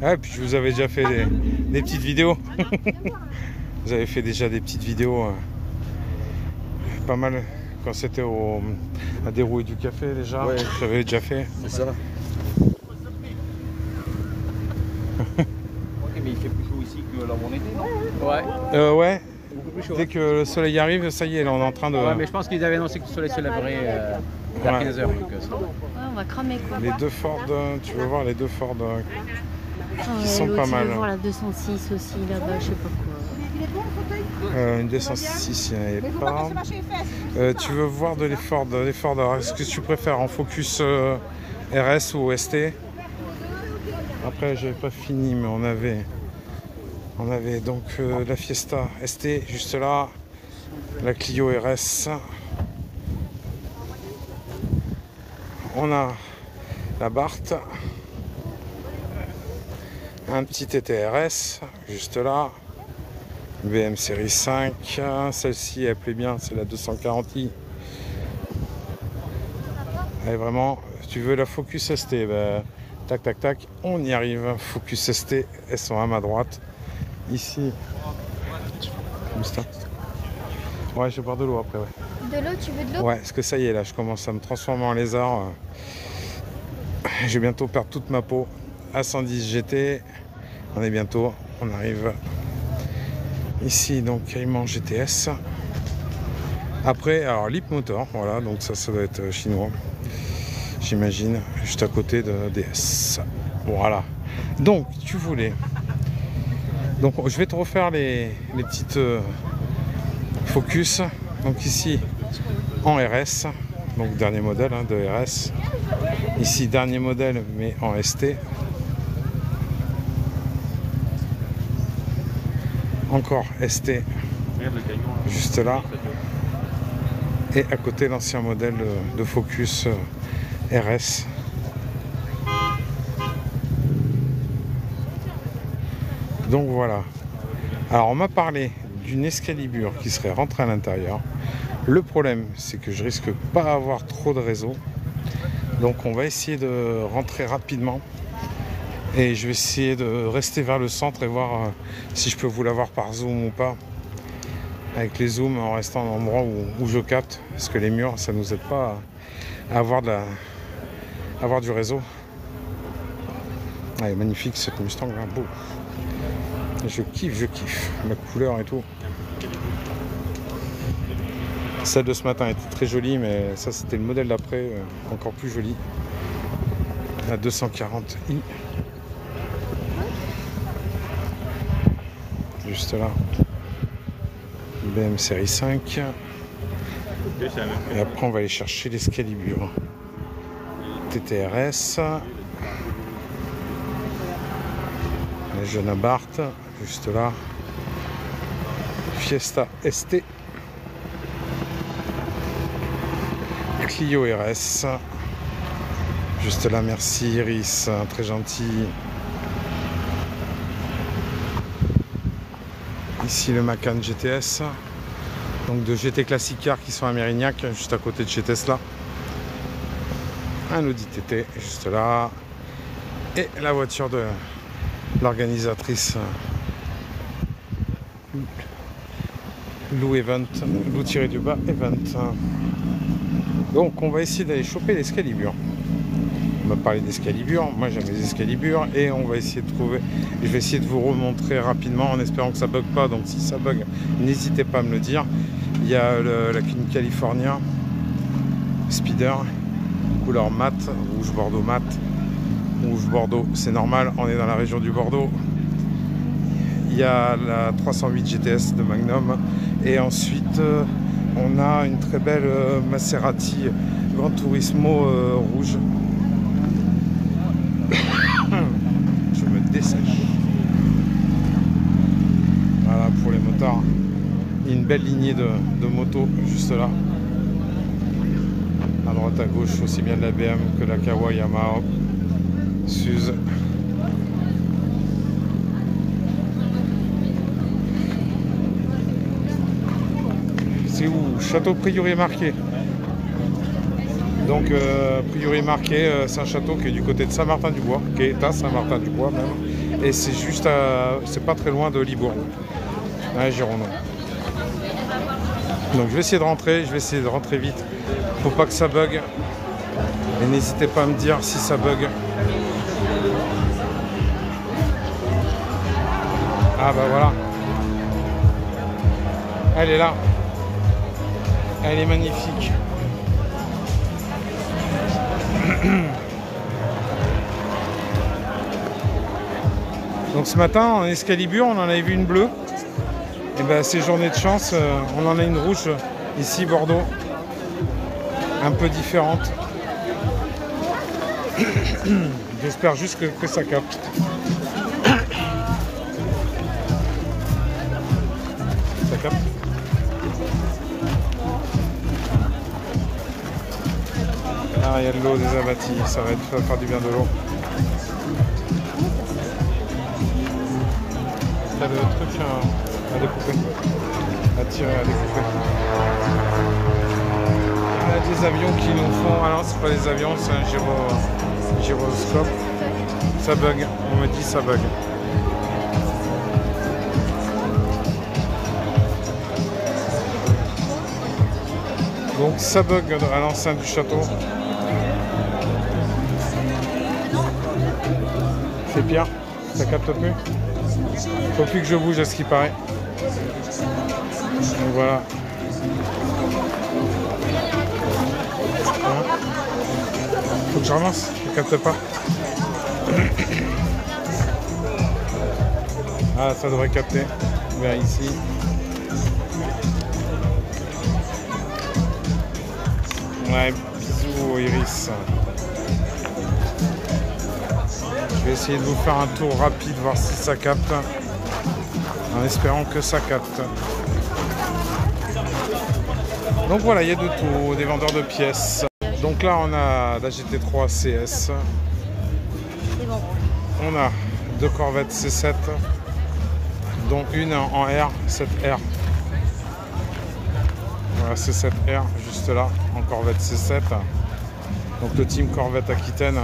Ouais, puis je vous avais déjà fait des petites vidéos. Vous avez fait déjà des petites vidéos pas mal quand c'était à des roues et du café déjà. Ouais. J'avais déjà fait. C'est ça. Mais il fait plus chaud ici que là où on était, non? Ouais. Ouais. Beaucoup plus chaud. Dès que le soleil arrive, ça y est, là, on est en train de... Ouais, mais je pense qu'ils avaient annoncé que le soleil se lèverait vers 15h. Ouais, on va cramer quoi. Les deux Ford, tu veux voir les deux Ford qui sont l'autre, pas mal. Je veux voir la 206 aussi, là-bas, je sais pas quoi. Une 206, il n'y en avait pas. Tu veux voir les Ford, alors, est-ce que tu préfères en Focus RS ou ST? Après, j'avais pas fini, mais on avait donc la Fiesta ST juste là, la Clio RS. On a la Barth, un petit TTRS juste là, BM série 5, celle-ci elle plaît bien, c'est la 240i. Elle est vraiment, si tu veux la Focus ST, tac tac tac, on y arrive. Focus ST, elles sont à ma droite. Ici, ouais, je vais boire de l'eau après, ouais. De l'eau, tu veux de l'eau? Ouais, parce que ça y est, là, je commence à me transformer en lézard. Je vais bientôt perdre toute ma peau. A110 GT, on est bientôt, on arrive ici, donc Cayman GTS. Après, alors Leap Motor, voilà, donc ça doit être chinois, j'imagine, juste à côté de DS. Voilà. Donc, tu voulais. Donc, je vais te refaire les petites Focus. Donc ici en RS, donc dernier modèle de RS. Ici dernier modèle mais en ST. Encore ST juste là. Et à côté l'ancien modèle de Focus RS. Donc voilà. Alors on m'a parlé d'une Excalibur qui serait rentrée à l'intérieur. Le problème, c'est que je risque pas avoir trop de réseau. Donc on va essayer de rentrer rapidement. Et je vais essayer de rester vers le centre et voir si je peux vous l'avoir par zoom ou pas. Avec les zooms en restant dans l'endroit où je capte. Parce que les murs, ça nous aide pas à avoir, avoir du réseau. Ah, magnifique cette Mustang là, beau. Je kiffe. La couleur et tout. Celle de ce matin était très jolie, mais ça c'était le modèle d'après, encore plus joli. La 240i. Juste là. BM série 5. Et après on va aller chercher l'Excalibur. TTRS. La jeune Abarth, juste là. Fiesta ST. Clio RS. Juste là, merci Iris, très gentil. Ici le Macan GTS. Donc de GT Classic Car qui sont à Mérignac, juste à côté de chez Tesla. Un Audi TT, juste là. Et la voiture de l'organisatrice Lou Event, Lou-du-bas Event. Donc on va essayer d'aller choper l'Excalibur. On va parler d'Excalibur, moi j'aime les Excalibur et on va essayer de trouver, je vais essayer de vous remontrer rapidement en espérant que ça bug pas, donc si ça bug n'hésitez pas à me le dire. Il y a la California Speeder, couleur mat, rouge bordeaux mat, rouge bordeaux c'est normal, on est dans la région du Bordeaux. Il y a la 308 GTS de Magnum et ensuite on a une très belle Maserati Gran Turismo rouge. Je me dessèche. Voilà pour les motards. Il y a une belle lignée de motos juste là. À droite à gauche aussi bien de la BM que la Kawa, Yamaha, Suze. C'est où? Château Prieuré marqué. Donc Prieuré marqué, c'est un château qui est du côté de Saint-Martin-du-Bois, qui est à Saint-Martin-du-Bois même. Et c'est juste c'est pas très loin de Libourne, à Gironde. Donc je vais essayer de rentrer vite. Faut pas que ça bug. Et n'hésitez pas à me dire si ça bug. Ah bah voilà. Elle est là. Elle est magnifique. Donc ce matin en Excalibur on en avait vu une bleue. Et ben c'est journée de chance, on en a une rouge ici Bordeaux. Un peu différente. J'espère juste que ça capte. Ça capte. Ah, il y a de l'eau des abattis, ça va faire du bien de l'eau. Il y a le truc à découper, à tirer, à découper. Il y a des avions qui nous font... Ah non, c'est pas des avions, c'est un gyroscope. Ça bug, on me dit ça bug. Donc ça bug à l'enceinte du château. C'est pire, ça capte plus. Faut plus que je bouge à ce qui paraît. Donc voilà. Faut que je ramasse, je capte pas. Ah, ça devrait capter. Vers ici. Ouais, bisous Iris. Je vais essayer de vous faire un tour rapide, voir si ça capte. En espérant que ça capte. Donc voilà, il y a de tout, des vendeurs de pièces. Donc là, on a la GT3 CS. On a deux Corvettes C7, dont une en R, 7R. Voilà, C7R, juste là, en Corvette C7. Donc le team Corvette Aquitaine,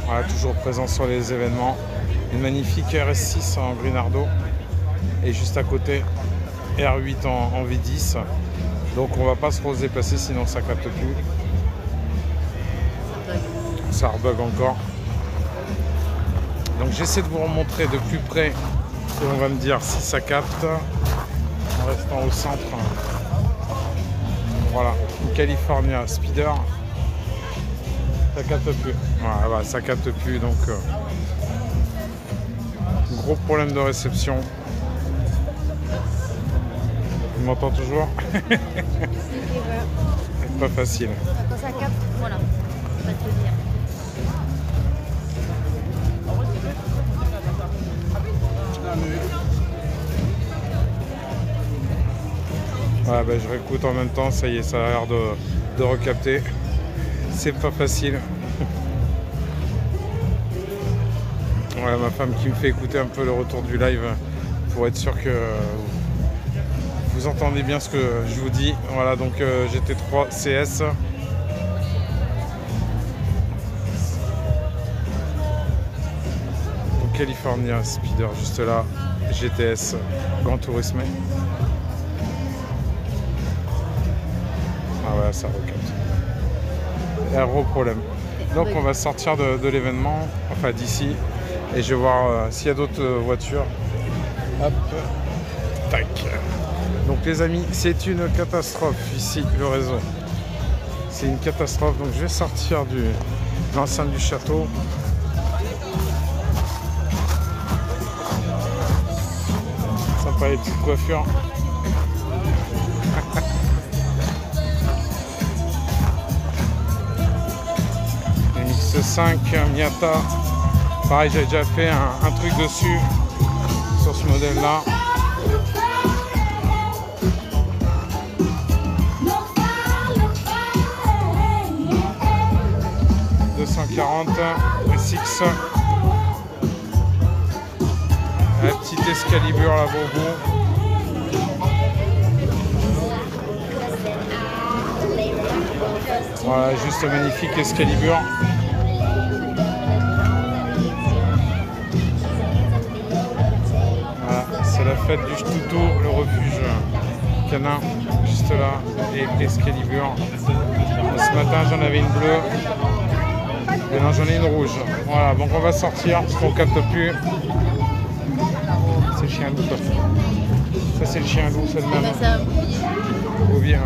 voilà, toujours présent sur les événements. Une magnifique RS6 en Grinardo et juste à côté R8 en V10. Donc on va pas se déplacer sinon ça capte plus. Ça rebug encore. Donc j'essaie de vous remontrer de plus près et on va me dire si ça capte en restant au centre. Voilà, une California Speeder. Ça capte plus. Voilà, ça capte plus donc gros problème de réception. Tu m'entends toujours? C'est pas facile. Quand ça capte, voilà. Je vais te le dire. Ouais, bah, je réécoute en même temps, ça y est, ça a l'air de recapter. C'est pas facile. Ouais, ma femme qui me fait écouter un peu le retour du live pour être sûr que vous entendez bien ce que je vous dis. Voilà, donc GT3 CS. Donc California Speeder juste là. GTS Grand Tourisme. Ah ouais, ça recapte. Gros problème. Donc on va sortir de l'événement, enfin d'ici, et je vais voir s'il y a d'autres voitures. Hop, tac. Donc les amis, c'est une catastrophe ici, le réseau. C'est une catastrophe, donc je vais sortir de l'enceinte du château. Sympa les petites coiffures. X5 Miata. Pareil, j'ai déjà fait un truc dessus sur ce modèle là. SX. La petite Excalibur là Bobo. Voilà, juste magnifique Excalibur. Voilà, c'est la fête du Toutou, le refuge canin, juste là, et Excalibur. Ce matin j'en avais une bleue. Maintenant j'en ai une rouge. Voilà, donc on va sortir parce qu'on capte plus. C'est le chien loup. Ça c'est le chien loup, c'est le même. Bouvier.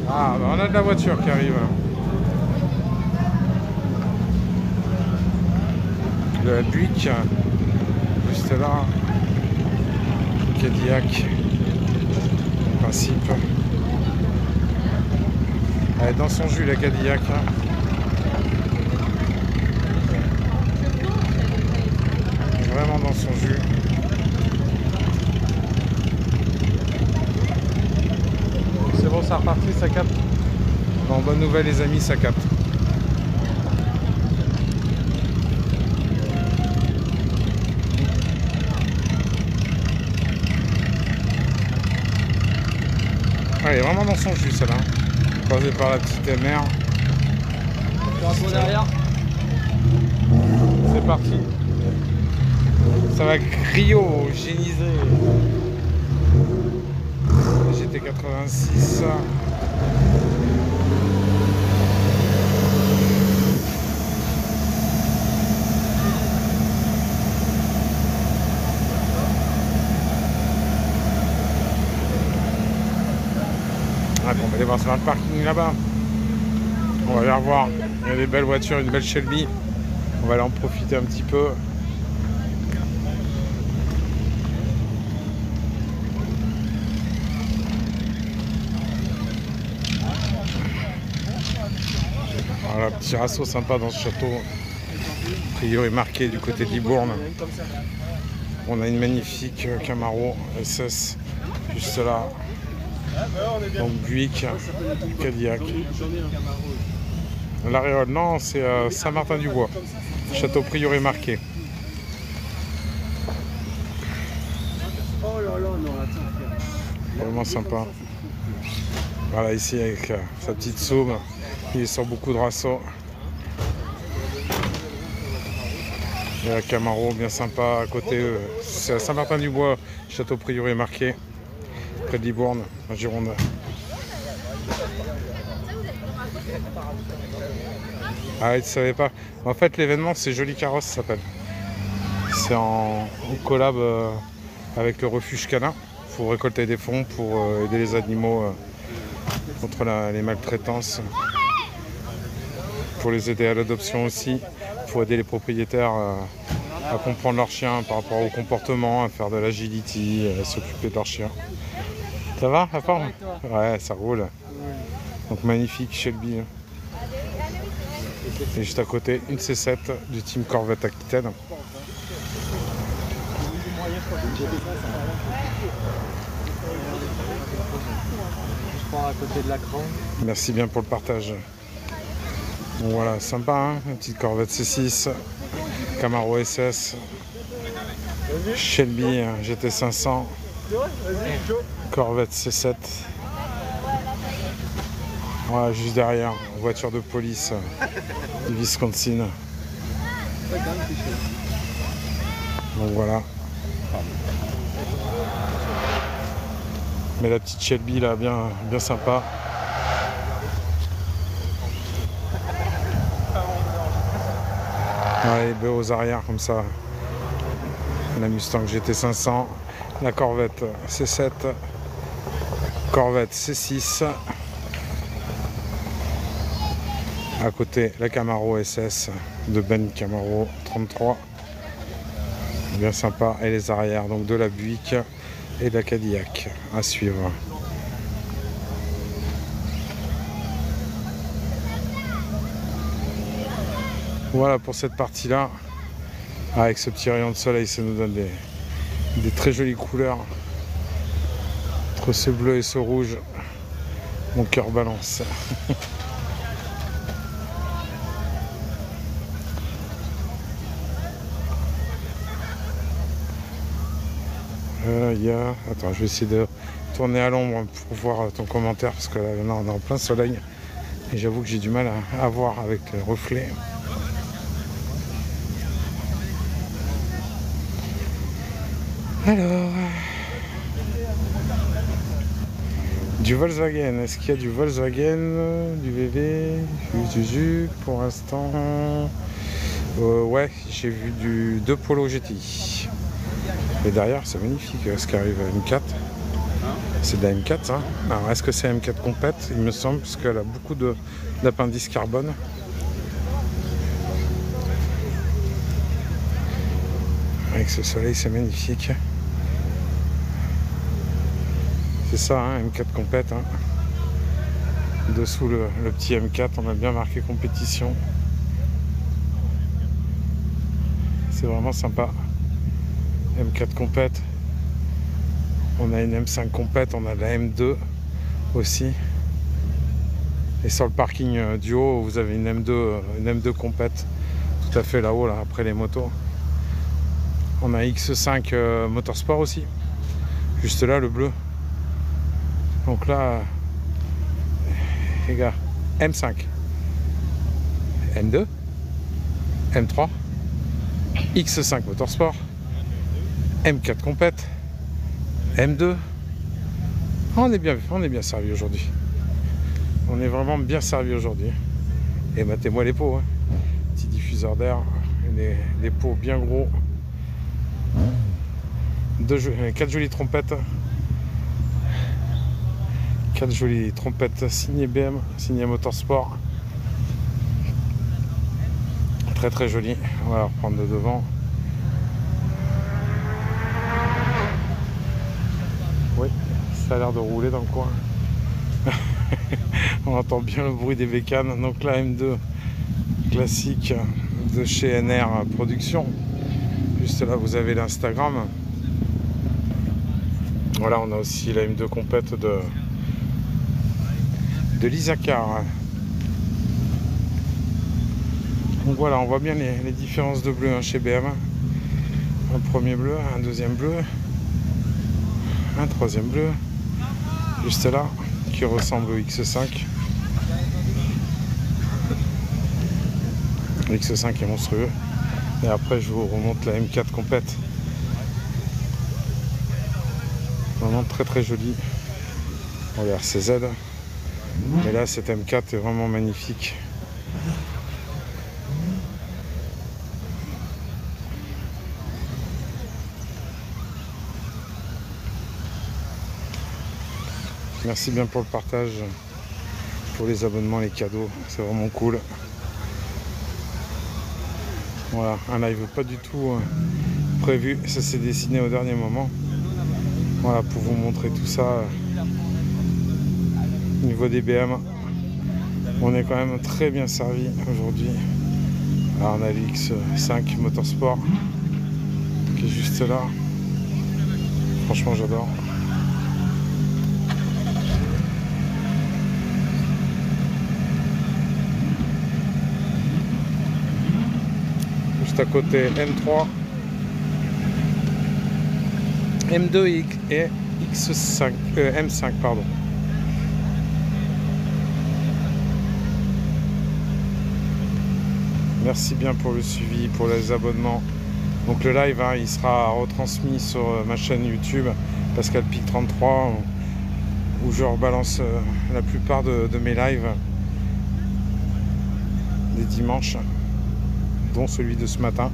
Ah, bah on a de la voiture qui arrive. De la Buick. Juste là. Cadillac. Principe. Elle est dans son jus la Cadillac. Vraiment dans son jus. C'est bon, ça reparti, ça capte. Bon, bonne nouvelle les amis, ça capte. Ah, elle est vraiment dans son jus celle-là. Croisée par la petite mère. C'est parti. Ça va cryogéniser. GT86. Ah bon, on va aller voir sur le parking là-bas. On va aller revoir. Il y a des belles voitures, une belle Shelby. On va aller en profiter un petit peu. Voilà, petit rasso sympa dans ce château. Priori marqué du côté de Libourne. On a une magnifique Camaro SS juste là. Donc Buick, Cadillac. L'Aréole, non, c'est Saint-Martin-du-Bois. Château Priori marqué. Vraiment sympa. Voilà, ici avec sa petite saume, il est sur beaucoup de rassos. Et la Camaro bien sympa à côté, c'est à Saint-Martin-du-Bois, Château Prioré marqué, près de Libourne, en Gironde. Ah, tu savais pas. En fait, l'événement, c'est Joli Carrosse, ça s'appelle. C'est en collab avec le refuge canin. Il faut récolter des fonds pour aider les animaux contre les maltraitances. Pour les aider à l'adoption aussi. Pour aider les propriétaires à comprendre leurs chiens par rapport au comportement, à faire de l'agility, à s'occuper de leurs chiens. Ça va, la forme? Ouais, ça roule. Donc magnifique Shelby. Et juste à côté, une C7 du team Corvette Aquitaine. Je prends à côté de l'écran. Merci bien pour le partage. Bon, voilà, sympa, hein, une petite Corvette C6, Camaro SS, Shelby GT500, Corvette C7. Voilà, juste derrière, voiture de police du Wisconsin. Donc voilà. Mais la petite Shelby là, bien sympa. Ouais, les bœufs aux arrières comme ça. La Mustang GT500, la Corvette C7, Corvette C6. À côté, la Camaro SS de Ben Camaro 33. Bien sympa. Et les arrières donc de la Buick et de la Cadillac à suivre. Voilà pour cette partie-là. Avec ce petit rayon de soleil, ça nous donne des très jolies couleurs. Entre ce bleu et ce rouge, mon cœur balance. Attends, je vais essayer de tourner à l'ombre pour voir ton commentaire parce que là on est en plein soleil et j'avoue que j'ai du mal à voir avec les reflets. Alors, du Volkswagen, est-ce qu'il y a du Volkswagen, du VV, du Zuc pour l'instant? Ouais, j'ai vu du 2 Polo GTI. Et derrière, c'est magnifique ce qui arrive à M4. C'est de la M4, hein. Alors, est-ce que c'est M4 complète? Il me semble, parce qu'elle a beaucoup d'appendices carbone. Avec ce soleil, c'est magnifique. C'est ça, hein, M4 complète. Hein. Dessous le petit M4, on a bien marqué compétition. C'est vraiment sympa. M4 complète. On a une M5 complète, on a la M2 aussi. Et sur le parking du haut, vous avez une M2 complète. Tout à fait là-haut, là, après les motos. On a X5 Motorsport aussi. Juste là, le bleu. Donc là, les gars, M5, M2, M3, X5 Motorsport, M4 complète, M2. On est bien servi aujourd'hui. On est vraiment bien servi aujourd'hui. Et matez-moi les pots. Hein. Petit diffuseur d'air, des pots bien gros. 4 jolies trompettes. 4 jolies trompettes signées BM, signées Motorsport. Très très joli. On va reprendre de devant. Oui, ça a l'air de rouler dans le coin. On entend bien le bruit des bécanes. Donc la M2 classique de chez NR Production. Juste là, vous avez l'Instagram. Voilà, on a aussi la M2 complète de l'Isaacar. Donc voilà, on voit bien les différences de bleu hein, chez BM. Un premier bleu, un deuxième bleu, un troisième bleu. Juste là, qui ressemble au X5. Le X5 est monstrueux. Et après je vous remonte la M4 complète. Vraiment très très jolie. Regarde, c'est Z. Mais là cette M4 est vraiment magnifique. Merci bien pour le partage, pour les abonnements, les cadeaux, c'est vraiment cool. Voilà, un live pas du tout prévu, ça s'est dessiné au dernier moment. Voilà, pour vous montrer tout ça. Au niveau des BM, on est quand même très bien servi aujourd'hui. Alors on a le X5 Motorsport qui est juste là. Franchement j'adore. Juste à côté M3, M2 et X5, M5 pardon. Merci bien pour le suivi, pour les abonnements. Donc le live hein, il sera retransmis sur ma chaîne YouTube Pascal Pic 33 où je rebalance la plupart de mes lives des dimanches, dont celui de ce matin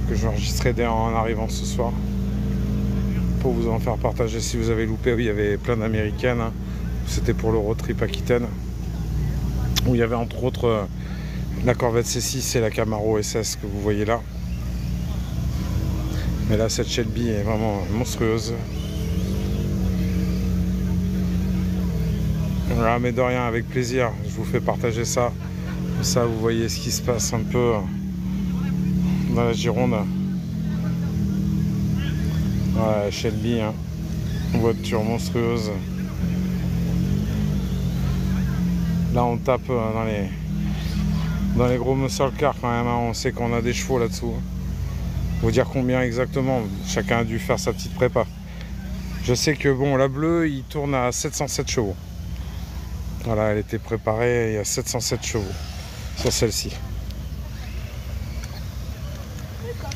que j'ai enregistré dès en arrivant ce soir pour vous en faire partager si vous avez loupé. Oui, il y avait plein d'américaines, hein. C'était pour le road trip Aquitaine où il y avait entre autres la Corvette C6 et la Camaro SS que vous voyez là. Mais là cette Shelby est vraiment monstrueuse. Voilà, mais de rien, avec plaisir, je vous fais partager ça. Comme ça vous voyez ce qui se passe un peu dans la Gironde. Ouais, Shelby, hein. Voiture monstrueuse. Là on tape dans les gros muscle cars quand même, hein. On sait qu'on a des chevaux là-dessous. Vous dire combien exactement, chacun a dû faire sa petite prépa. Je sais que bon, la bleue il tourne à 707 chevaux. Voilà, elle était préparée, il y a 707 chevaux sur celle-ci.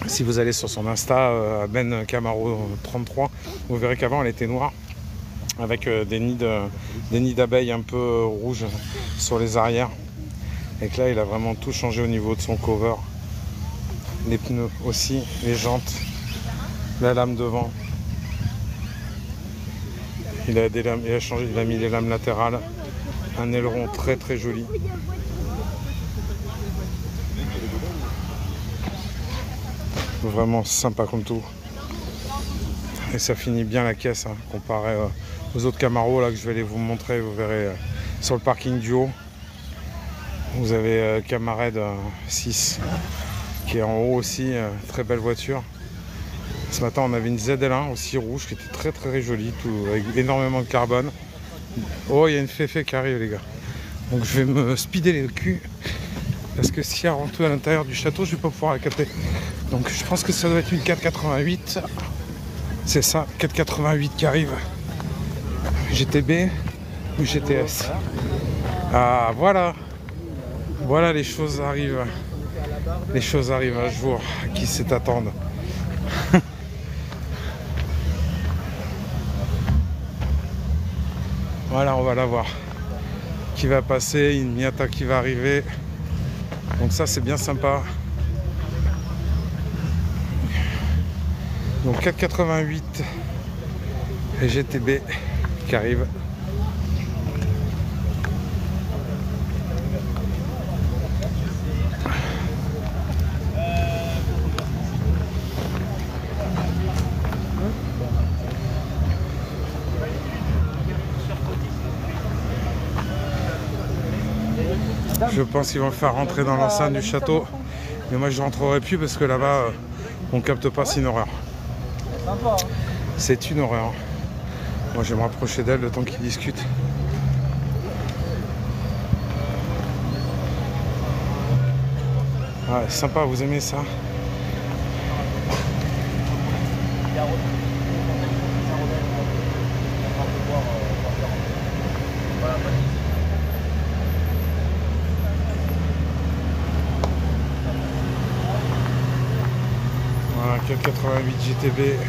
Si vous allez sur son Insta, Ben Camaro 33, vous verrez qu'avant elle était noire avec des nids d'abeilles un peu rouges sur les arrières. Et que là il a vraiment tout changé au niveau de son cover. Les pneus aussi, les jantes, la lame devant. Il a des lames, il a changé, il a mis les lames latérales. Un aileron très très joli. Vraiment sympa comme tout. Et ça finit bien la caisse hein, comparé aux autres Camaro là que je vais aller vous montrer. Vous verrez sur le parking du haut. Vous avez Camarade 6 qui est en haut aussi, très belle voiture. Ce matin on avait une ZL1 aussi rouge qui était très très jolie, tout, avec énormément de carbone. Oh, il y a une féfé qui arrive les gars. Donc je vais me speeder le cul parce que si elle rentre à l'intérieur du château je vais pas pouvoir la capter. Donc je pense que ça doit être une 488. C'est ça, 488 qui arrive. GTB ou GTS. Ah voilà. Voilà, les choses arrivent. Les choses arrivent un jour qui s'y attendent. Voilà, on va la voir. Qui va passer, une Miata qui va arriver. Donc ça c'est bien sympa. Donc 488 et GTB qui arrive. Je pense qu'ils vont le faire rentrer dans l'enceinte du château. Mais moi je rentrerai plus parce que là-bas on capte pas, c'est une horreur. C'est une horreur. Moi je vais me rapprocher d'elle le temps qu'ils discutent. Ouais, sympa, vous aimez ça? 488 GTB.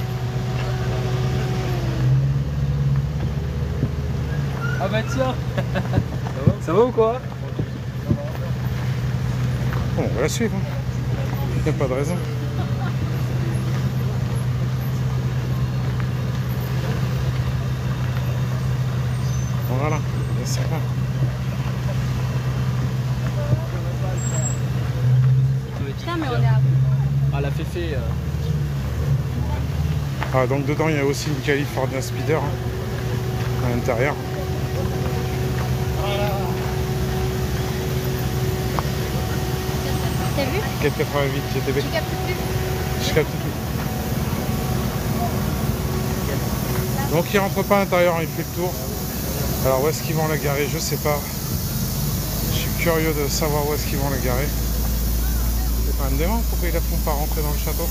Ah bah tiens. Ça va ou quoi? Bon, on va la suivre. Il n'y a pas de raison. Voilà, c'est ça. Putain, mais on est à... Ah la féfé. Ah, donc dedans il y a aussi une California Speeder hein, à l'intérieur. T'as vu? 488 GTB. Tu captes plus? Je capte tout. Donc il rentre pas à l'intérieur, il fait le tour. Alors où est-ce qu'ils vont la garer? Je sais pas. Je suis curieux de savoir où est-ce qu'ils vont la garer. C'est pas un démon, pourquoi ils la font pas rentrer dans le château?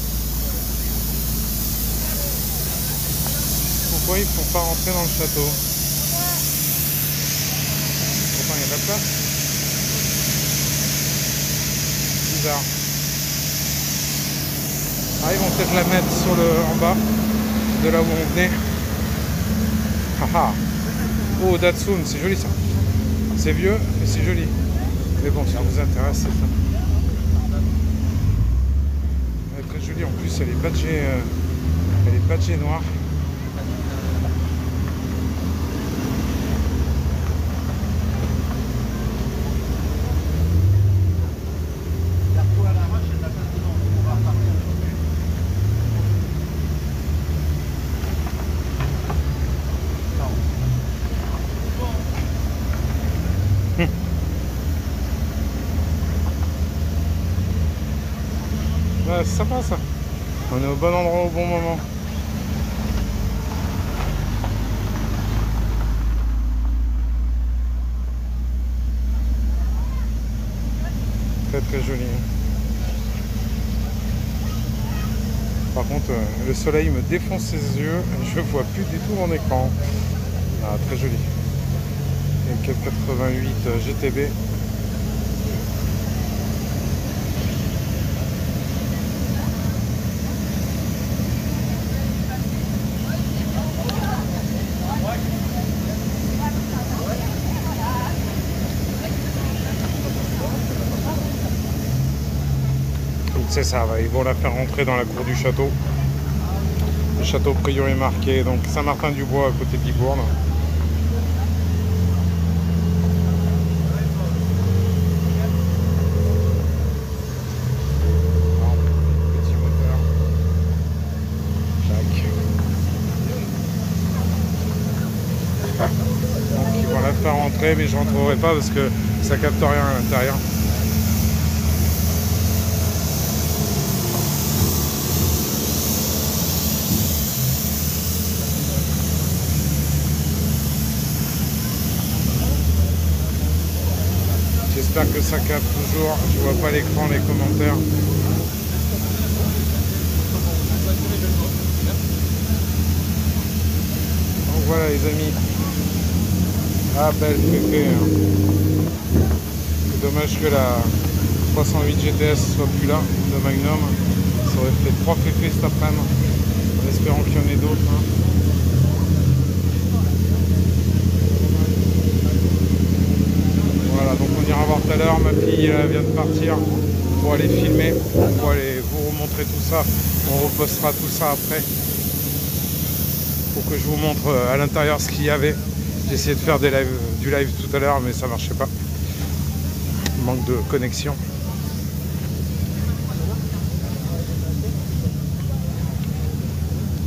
Pourquoi ils font pas rentrer dans le château? Pourtant il y a de la place. Bizarre. Ah, ils vont peut-être la mettre sur le en bas de là où on venait. Haha. Oh, Datsun, c'est joli ça. C'est vieux, mais c'est joli. Mais bon, si ça vous intéresse, c'est ça. Elle est très jolie, en plus elle est badgée noire. Ouais, c'est sympa ça. On est au bon endroit au bon moment. Très très joli. Par contre, le soleil me défonce les yeux et je vois plus du tout mon écran. Ah, très joli. Et 488 GTB. C'est ça, ils vont la faire rentrer dans la cour du château. Le château priori marqué, donc Saint-Martin-du-Bois à côté de Libourne. Petit moteur. Tac. Donc ils vont la faire rentrer, mais je rentrerai pas parce que ça capte rien à l'intérieur. J'espère que ça capte toujours. Je vois pas l'écran, les commentaires. Donc voilà les amis. Ah, belle féfé. C'est dommage que la 308 GTS soit plus là de Magnum. Ça aurait fait 3 féfés cet après-midi. En espérant qu'il y en ait d'autres. Hein. Voilà, donc on ira voir tout à l'heure. Ma fille elle vient de partir pour aller filmer, pour aller vous remontrer tout ça. On repostera tout ça après pour que je vous montre à l'intérieur ce qu'il y avait. J'ai essayé de faire du live tout à l'heure, mais ça marchait pas. Manque de connexion.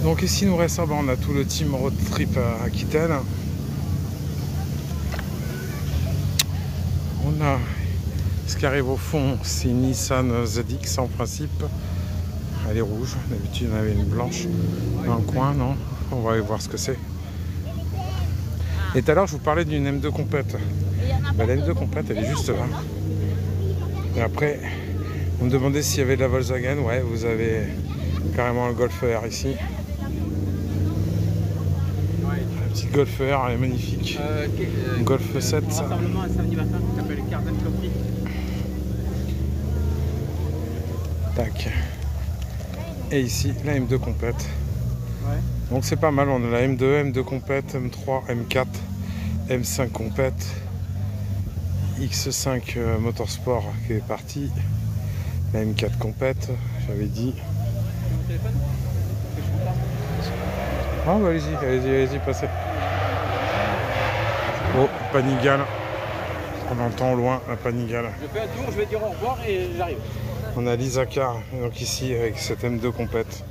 Donc ici nous reste, on a tout le team road trip à Aquitaine. On a ce qui arrive au fond, c'est une Nissan ZX en principe. Elle est rouge, d'habitude il y en avait une blanche dans le coin, non? On va aller voir ce que c'est. Et tout à l'heure je vous parlais d'une M2 complète. La M2 complète elle est juste là. Et après, vous me demandez s'il y avait de la Volkswagen. Ouais, vous avez carrément un Golf R ici. La petite Golf R, elle est magnifique. Golf 7. Rassemblement à samedi matin qui s'appelle Carden Coffee. Tac. Et ici, la M2 complète. Donc c'est pas mal, on a la M2, M2 complète, M3, M4, M5 complète, X5 Motorsport qui est parti, la M4 complète, j'avais dit. Ah bah allez-y, passez. Oh, Panigale. On entend au loin la Panigale. Je fais un tour, je vais dire au revoir et j'arrive. On a l'Isaacar, donc ici avec cette M2 complète.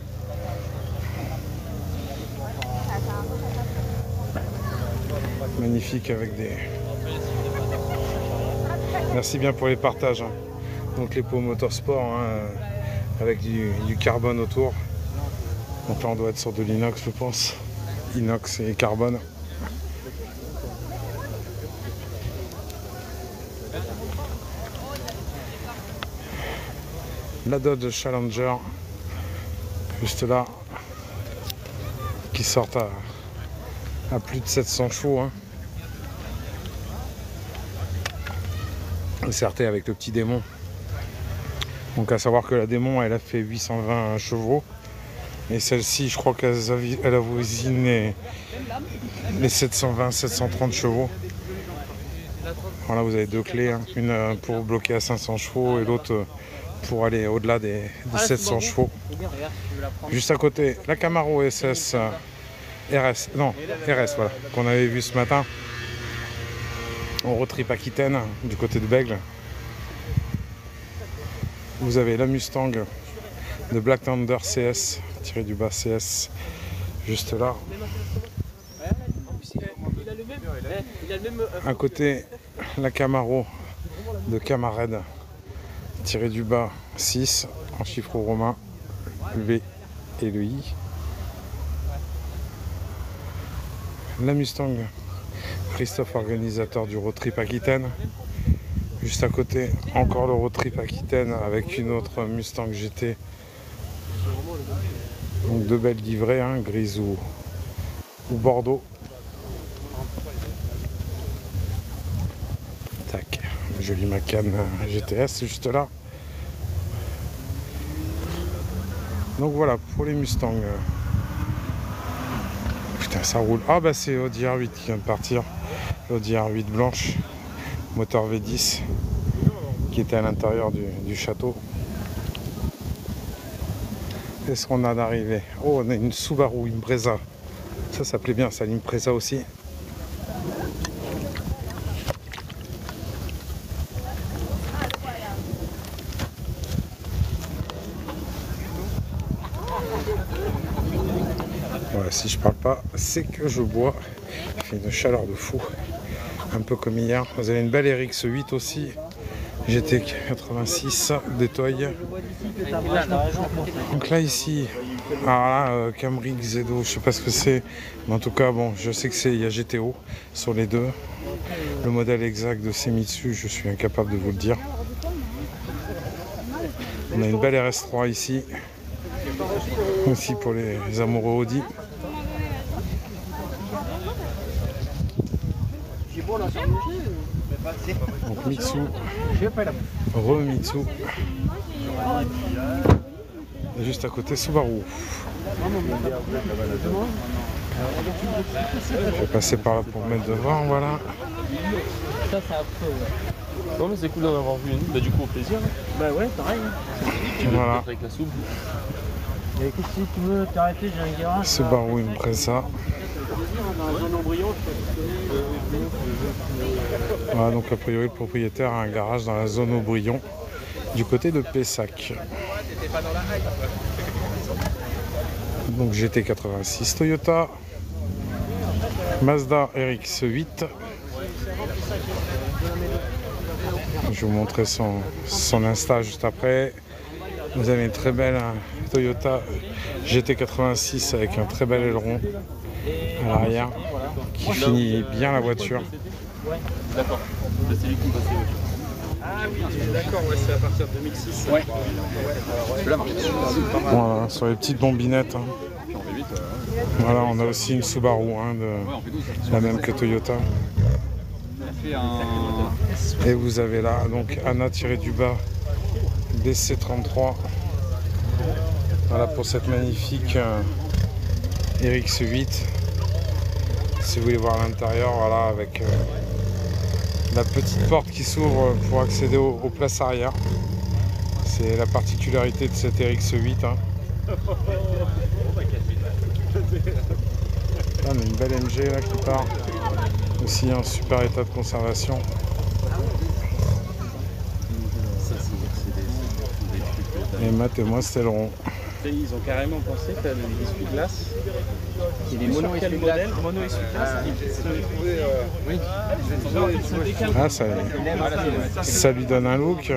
Magnifique avec des... Merci bien pour les partages. Hein. Donc les pots motorsport hein, avec du carbone autour. Donc là on doit être sur de l'inox je pense. Inox et carbone. La Dodge Challenger. Juste là. Qui sort à plus de 700 chevaux. Hein. Inserté avec le petit démon. Donc à savoir que la démon elle a fait 820 chevaux et celle-ci je crois qu'elle a voisiné les 720-730 chevaux. Voilà, vous avez deux clés, hein. Une pour bloquer à 500 chevaux et l'autre pour aller au-delà des 700 chevaux. Juste à côté la Camaro SS RS, non RS voilà, qu'on avait vu ce matin. On road trip Aquitaine du côté de Bègle. Vous avez la Mustang de Black Thunder CS, tiré du bas CS, juste là. À côté, la Camaro de Camared, tiré du bas 6 en chiffres romains, le V et le I. La Mustang Christophe, organisateur du road trip Aquitaine. Juste à côté, encore le road trip Aquitaine avec une autre Mustang GT. Donc deux belles livrées, hein, grise ou bordeaux. Tac, jolie Macan GTS juste là. Donc voilà pour les Mustangs. Putain, ça roule. Ah bah c'est Audi R8 qui vient de partir. L'Audi R8 blanche, moteur V10 qui était à l'intérieur du château. Qu'est-ce qu'on a d'arrivée? Oh, on a une Subaru Impreza. Ça plaît bien, ça, l'Impreza aussi. Voilà, si je parle pas, c'est que je bois. Il fait une chaleur de fou. Un peu comme hier. Vous avez une belle RX8 aussi. GT 86 des Toy. Donc là ici, Camry Xedo, je sais pas ce que c'est, mais en tout cas bon, je sais que c'est, il y a GTO sur les deux. Le modèle exact de Semitsu, je suis incapable de vous le dire. On a une belle RS3 ici, aussi pour les amoureux Audi. Donc Mitsu, Remitsu, et juste à côté Subaru. Je vais passer par là pour me mettre devant, voilà. Non mais c'est cool d'en avoir vu une, bah du coup au plaisir. Bah ouais, pareil. Voilà. Avec la soupe. Et qu'est-ce que tu veux t'arrêter, j'ai un garage. Subaru Impreza. Voilà, donc a priori le propriétaire a un garage dans la zone Aubryon du côté de Pessac. Donc GT86 Toyota, Mazda RX8. Je vais vous montrer son Insta juste après. Vous avez une très belle Toyota GT86 avec un très bel aileron à l'arrière qui finit bien la voiture. D'accord, c'est lui qui me passait. Ah oui, d'accord, ouais, c'est à partir de 2006. Ouais. Voilà, sur les petites bombinettes. Hein. Voilà, on a aussi une Subaru, hein, la même que Toyota. Et vous avez là, donc Anna tiré du bas, DC33. Voilà pour cette magnifique RX8. Si vous voulez voir l'intérieur, voilà, avec la petite porte qui s'ouvre pour accéder aux places arrière. C'est la particularité de cette RX8. Hein. Là, on a une belle MG là qui part. Aussi en super état de conservation. Et Matt et moi, c'était le rond. Ils ont carrément pensé que les essuie-glaces. Il est mono essuie-glace. Mono essuie-glace. Ah, ça lui donne un look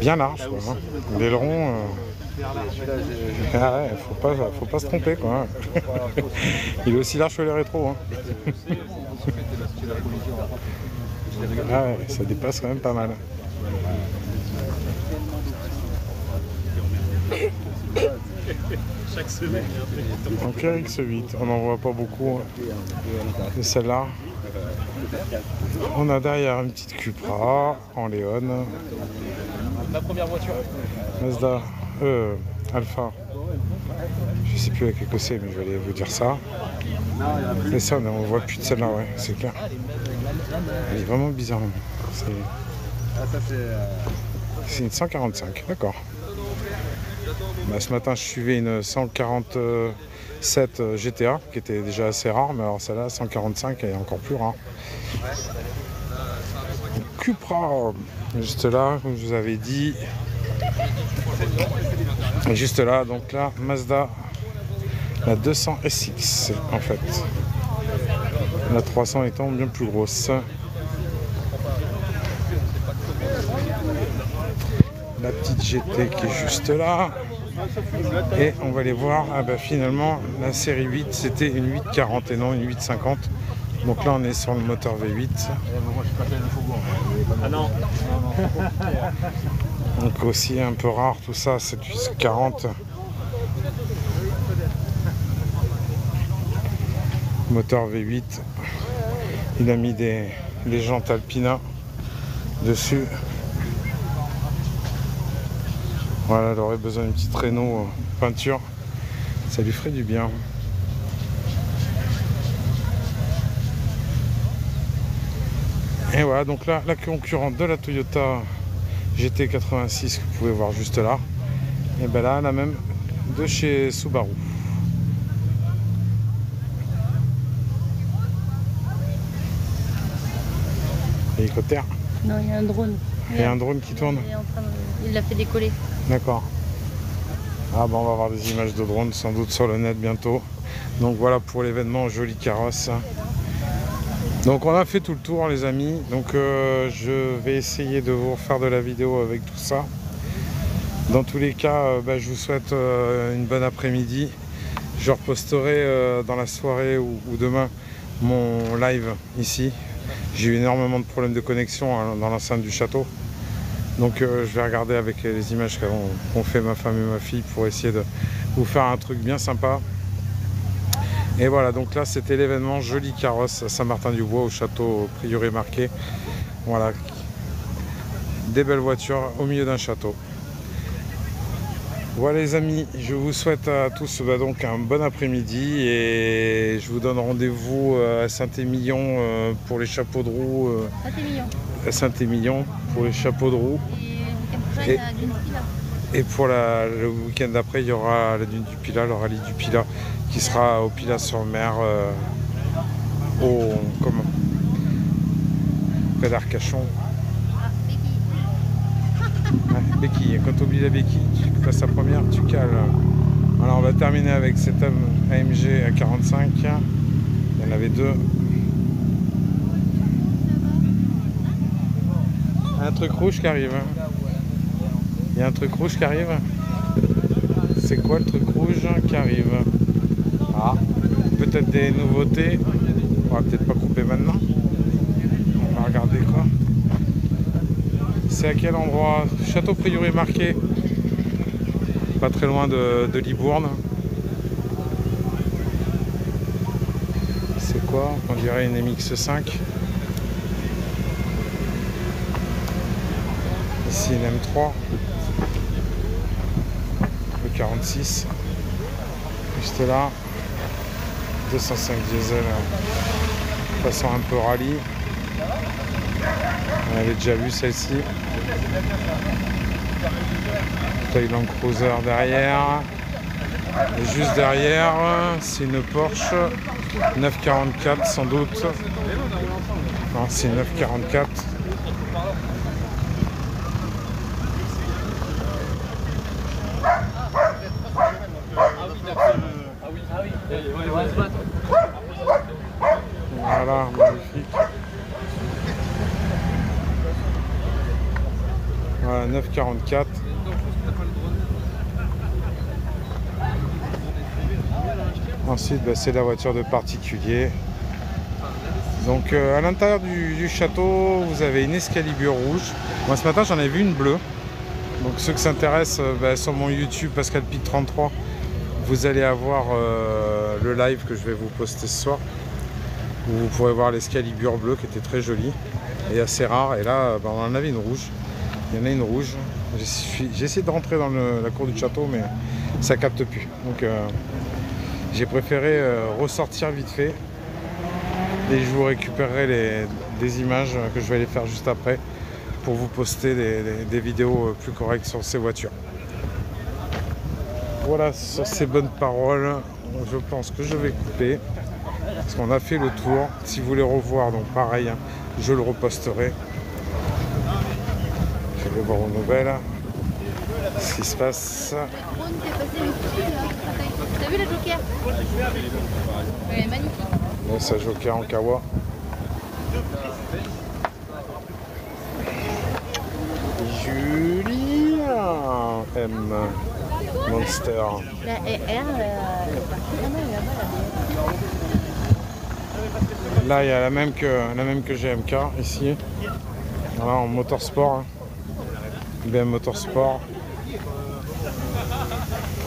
bien large, quoi, hein. L'aileron. Ah ouais, faut pas se tromper, quoi. Il est aussi large que les rétros. Hein. Ah ouais, ça dépasse quand même pas mal. Chaque semaine, donc RX8, on n'en voit pas beaucoup de celle-là. On a derrière une petite Cupra en Léon. Ma première voiture. Mazda Alpha. Je sais plus avec quoi c'est, mais je vais aller vous dire ça. Et ça, on voit plus de celle-là, ouais, c'est clair. Elle est vraiment bizarre. C'est une 145, d'accord. Bah, ce matin, je suivais une 147 GTA qui était déjà assez rare, mais alors celle-là, 145, elle est encore plus rare. Cupra, juste là, comme je vous avais dit. Et juste là, donc là, Mazda, la 200 SX en fait. La 300 étant bien plus grosse. La petite GT qui est juste là. Et on va aller voir, ah bah finalement la série 8 c'était une 840 et non une 850. Donc là on est sur le moteur V8. Ah non. Donc aussi un peu rare tout ça, cette 840. Moteur V8. Il a mis des jantes Alpina dessus. Voilà, elle aurait besoin d'une petite réno peinture. Ça lui ferait du bien. Et voilà, donc là, la concurrente de la Toyota GT86 que vous pouvez voir juste là. Et ben là, la même de chez Subaru. Hélicoptère. Non, il y a un drone. Il y a un drone qui tourne. Il l'a fait décoller. D'accord. Ah bon, on va avoir des images de drone sans doute sur le net bientôt. Donc voilà pour l'événement Joli Carrosse. Donc on a fait tout le tour les amis. Donc je vais essayer de vous refaire de la vidéo avec tout ça. Dans tous les cas, je vous souhaite une bonne après-midi. Je reposterai dans la soirée ou demain mon live ici. J'ai eu énormément de problèmes de connexion dans l'enceinte du château. Donc je vais regarder avec les images qu'ont fait ma femme et ma fille pour essayer de vous faire un truc bien sympa. Et voilà, donc là c'était l'événement Joli Carrosse à Saint-Martin-du-Bois au château Prieuré Marqué. Voilà, des belles voitures au milieu d'un château. Voilà les amis, je vous souhaite à tous donc un bon après-midi et je vous donne rendez-vous à Saint-Émilion pour les chapeaux de roue. À Saint-Émilion pour les chapeaux de roue. Et pour le week-end d'après, il y aura la dune du Pilat, le rallye du Pilat qui sera au Pilat-sur-Mer près d'Arcachon. Ouais, béquille, quand tu oublies la béquille, tu passes la première, tu cales. Alors on va terminer avec cet AMG A45. Il y en avait deux. Un truc rouge qui arrive. Il y a un truc rouge qui arrive. C'est quoi le truc rouge qui arrive? Ah, peut-être des nouveautés. On va peut-être pas couper maintenant. On va regarder quoi. C'est à quel endroit? Château Prieuré Marqué. Pas très loin de Libourne. C'est quoi? On dirait une MX5. Ici une M3. 46. Juste là. 205 diesel. Façon un peu rallye. On avait déjà vu celle-ci. Land Cruiser derrière. Et juste derrière, c'est une Porsche 944 sans doute. Non, c'est une 944. Voilà, magnifique. Voilà, 944. Ensuite, bah, c'est la voiture de particulier. Donc à l'intérieur du château, vous avez une Excalibur rouge. Moi ce matin j'en ai vu une bleue. Donc ceux qui s'intéressent sur mon YouTube Pascal Pic 33, vous allez avoir le live que je vais vous poster ce soir. Où vous pourrez voir l'Excalibur bleue qui était très jolie et assez rare. Et là on en avait une rouge. Il y en a une rouge. J'ai essayé de rentrer dans la cour du château mais ça capte plus. Donc j'ai préféré ressortir vite fait. Et je vous récupérerai des images que je vais aller faire juste après pour vous poster des vidéos plus correctes sur ces voitures. Voilà, sur ces bonnes paroles, je pense que je vais couper parce qu'on a fait le tour. Si vous voulez revoir, donc pareil, hein, je le reposterai. Je vais voir aux nouvelles ce qui se passe. T'as vu la Joker? Elle est magnifique. Bon, ça Joker en Kawa. Julien M. Monster. Là, il y a la même que GMK ici. Voilà, en motorsport. Hein. BM Motorsport.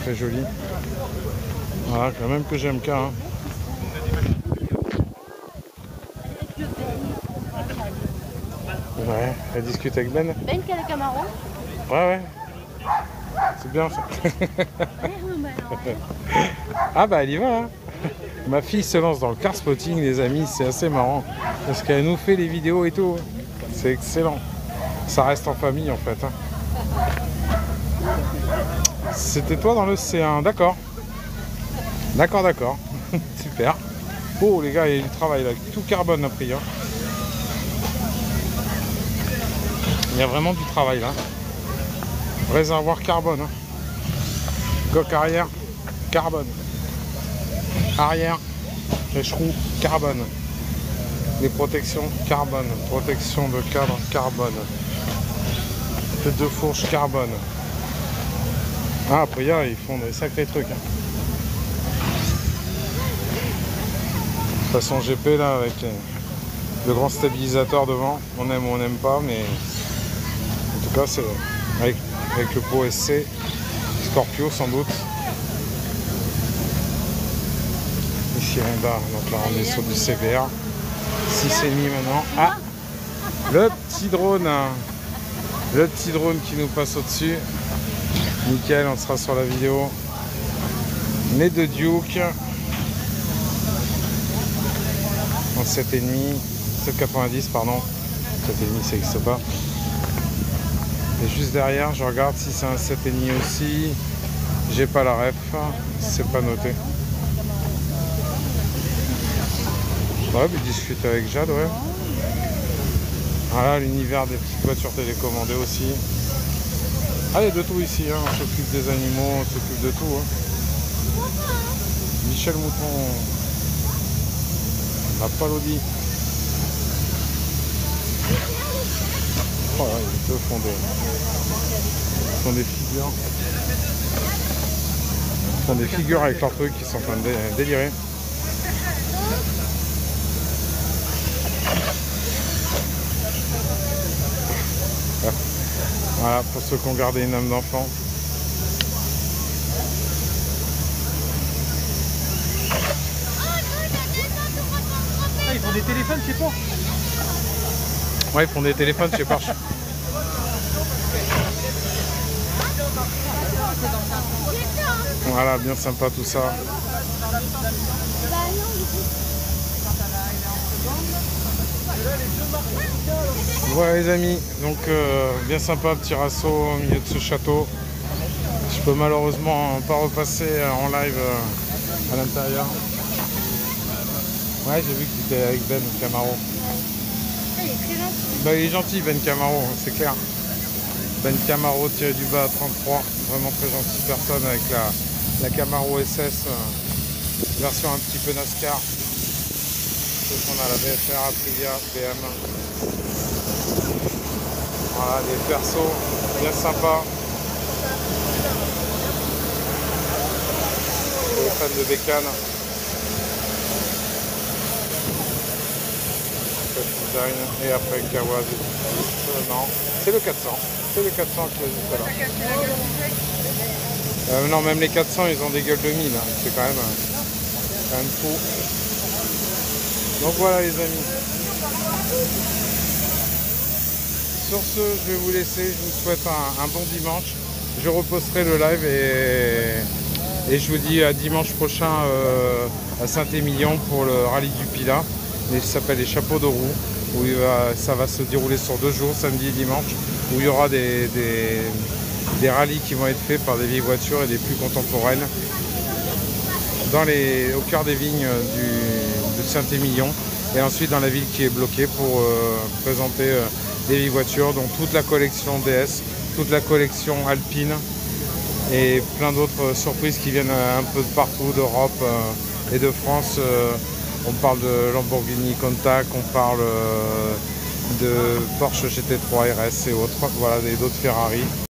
Très joli. Voilà, la même que GMK. Hein. Ouais, elle discute avec Ben. Ben qui a le Camaro. Ouais. C'est bien ça. Ah bah elle y va. Hein. Ma fille se lance dans le car spotting, les amis, c'est assez marrant. Parce qu'elle nous fait les vidéos et tout. C'est excellent. Ça reste en famille en fait. Hein. C'était toi dans le C1, d'accord. D'accord. Super. Oh les gars, il y a du travail là. Tout carbone a pris. Hein. Il y a vraiment du travail là. Réservoir carbone. Hein. Coque arrière, carbone. Arrière, écheroue, carbone. Les protections, carbone. Protection de cadre, carbone. Tête de fourche, carbone. Ah, après, ils font des sacrés trucs. Hein. Façon GP là, avec le grand stabilisateur devant. On aime ou on n'aime pas, mais en tout cas, c'est avec le pot SC. Scorpio sans doute. Ici Honda, donc là on est sur du CBR. 6,5 maintenant. Ah, le petit drone. Le petit drone qui nous passe au-dessus. Nickel, on sera sur la vidéo. Nez de Duke. En 7,5. 7,90 pardon. 7,5 ça n'existe pas. Et juste derrière, je regarde si c'est un 7,5 aussi. J'ai pas la ref, c'est pas noté. Ouais, mais discute avec Jade, ouais. Voilà l'univers des petites voitures télécommandées aussi. Ah, il y a de tout ici, hein. On s'occupe des animaux, on s'occupe de tout. Hein. Michel Mouton, la Palodi. Voilà, ils font des figures. Ils font des figures avec leurs trucs, ils sont en train de délirer. Voilà, pour ceux qui ont gardé une âme d'enfant. Ah, ils font des téléphones chez Porsche. Ouais, ils font des téléphones chez Porsche. C'est dans ça. Voilà, bien sympa tout ça. Voilà les amis, donc bien sympa, petit rasso au milieu de ce château. Je peux malheureusement pas repasser en live à l'intérieur. Ouais, j'ai vu que tu étais avec Ben Camaro. Il est très gentil. Bah, il est gentil Ben Camaro, c'est clair. Ben Camaro tiré du bas à 33, vraiment très gentille personne avec la Camaro SS version un petit peu NASCAR. Donc on a la VFR, Aprilia, BM. Voilà, des persos bien sympas. Pour les fans de bécane. Design. Et après Kawaz. Non, c'est le 400. C'est le 400 qui est juste là. Non, même les 400, ils ont des gueules de mine. Hein. C'est quand même fou. Donc voilà les amis. Sur ce, je vais vous laisser. Je vous souhaite un bon dimanche. Je reposterai le live et je vous dis à dimanche prochain à Saint-Émilion pour le rallye du Pilat. Ça s'appelle les chapeaux de roue. Où ça va se dérouler sur 2 jours, samedi et dimanche, où il y aura des rallyes qui vont être faits par des vieilles voitures et des plus contemporaines au cœur des vignes de Saint-Émilion, et ensuite dans la ville qui est bloquée pour présenter des vieilles voitures, dont toute la collection DS, toute la collection Alpine et plein d'autres surprises qui viennent un peu de partout, d'Europe et de France. On parle de Lamborghini Countach, on parle de Porsche GT3 RS et autres, voilà, et d'autres Ferrari.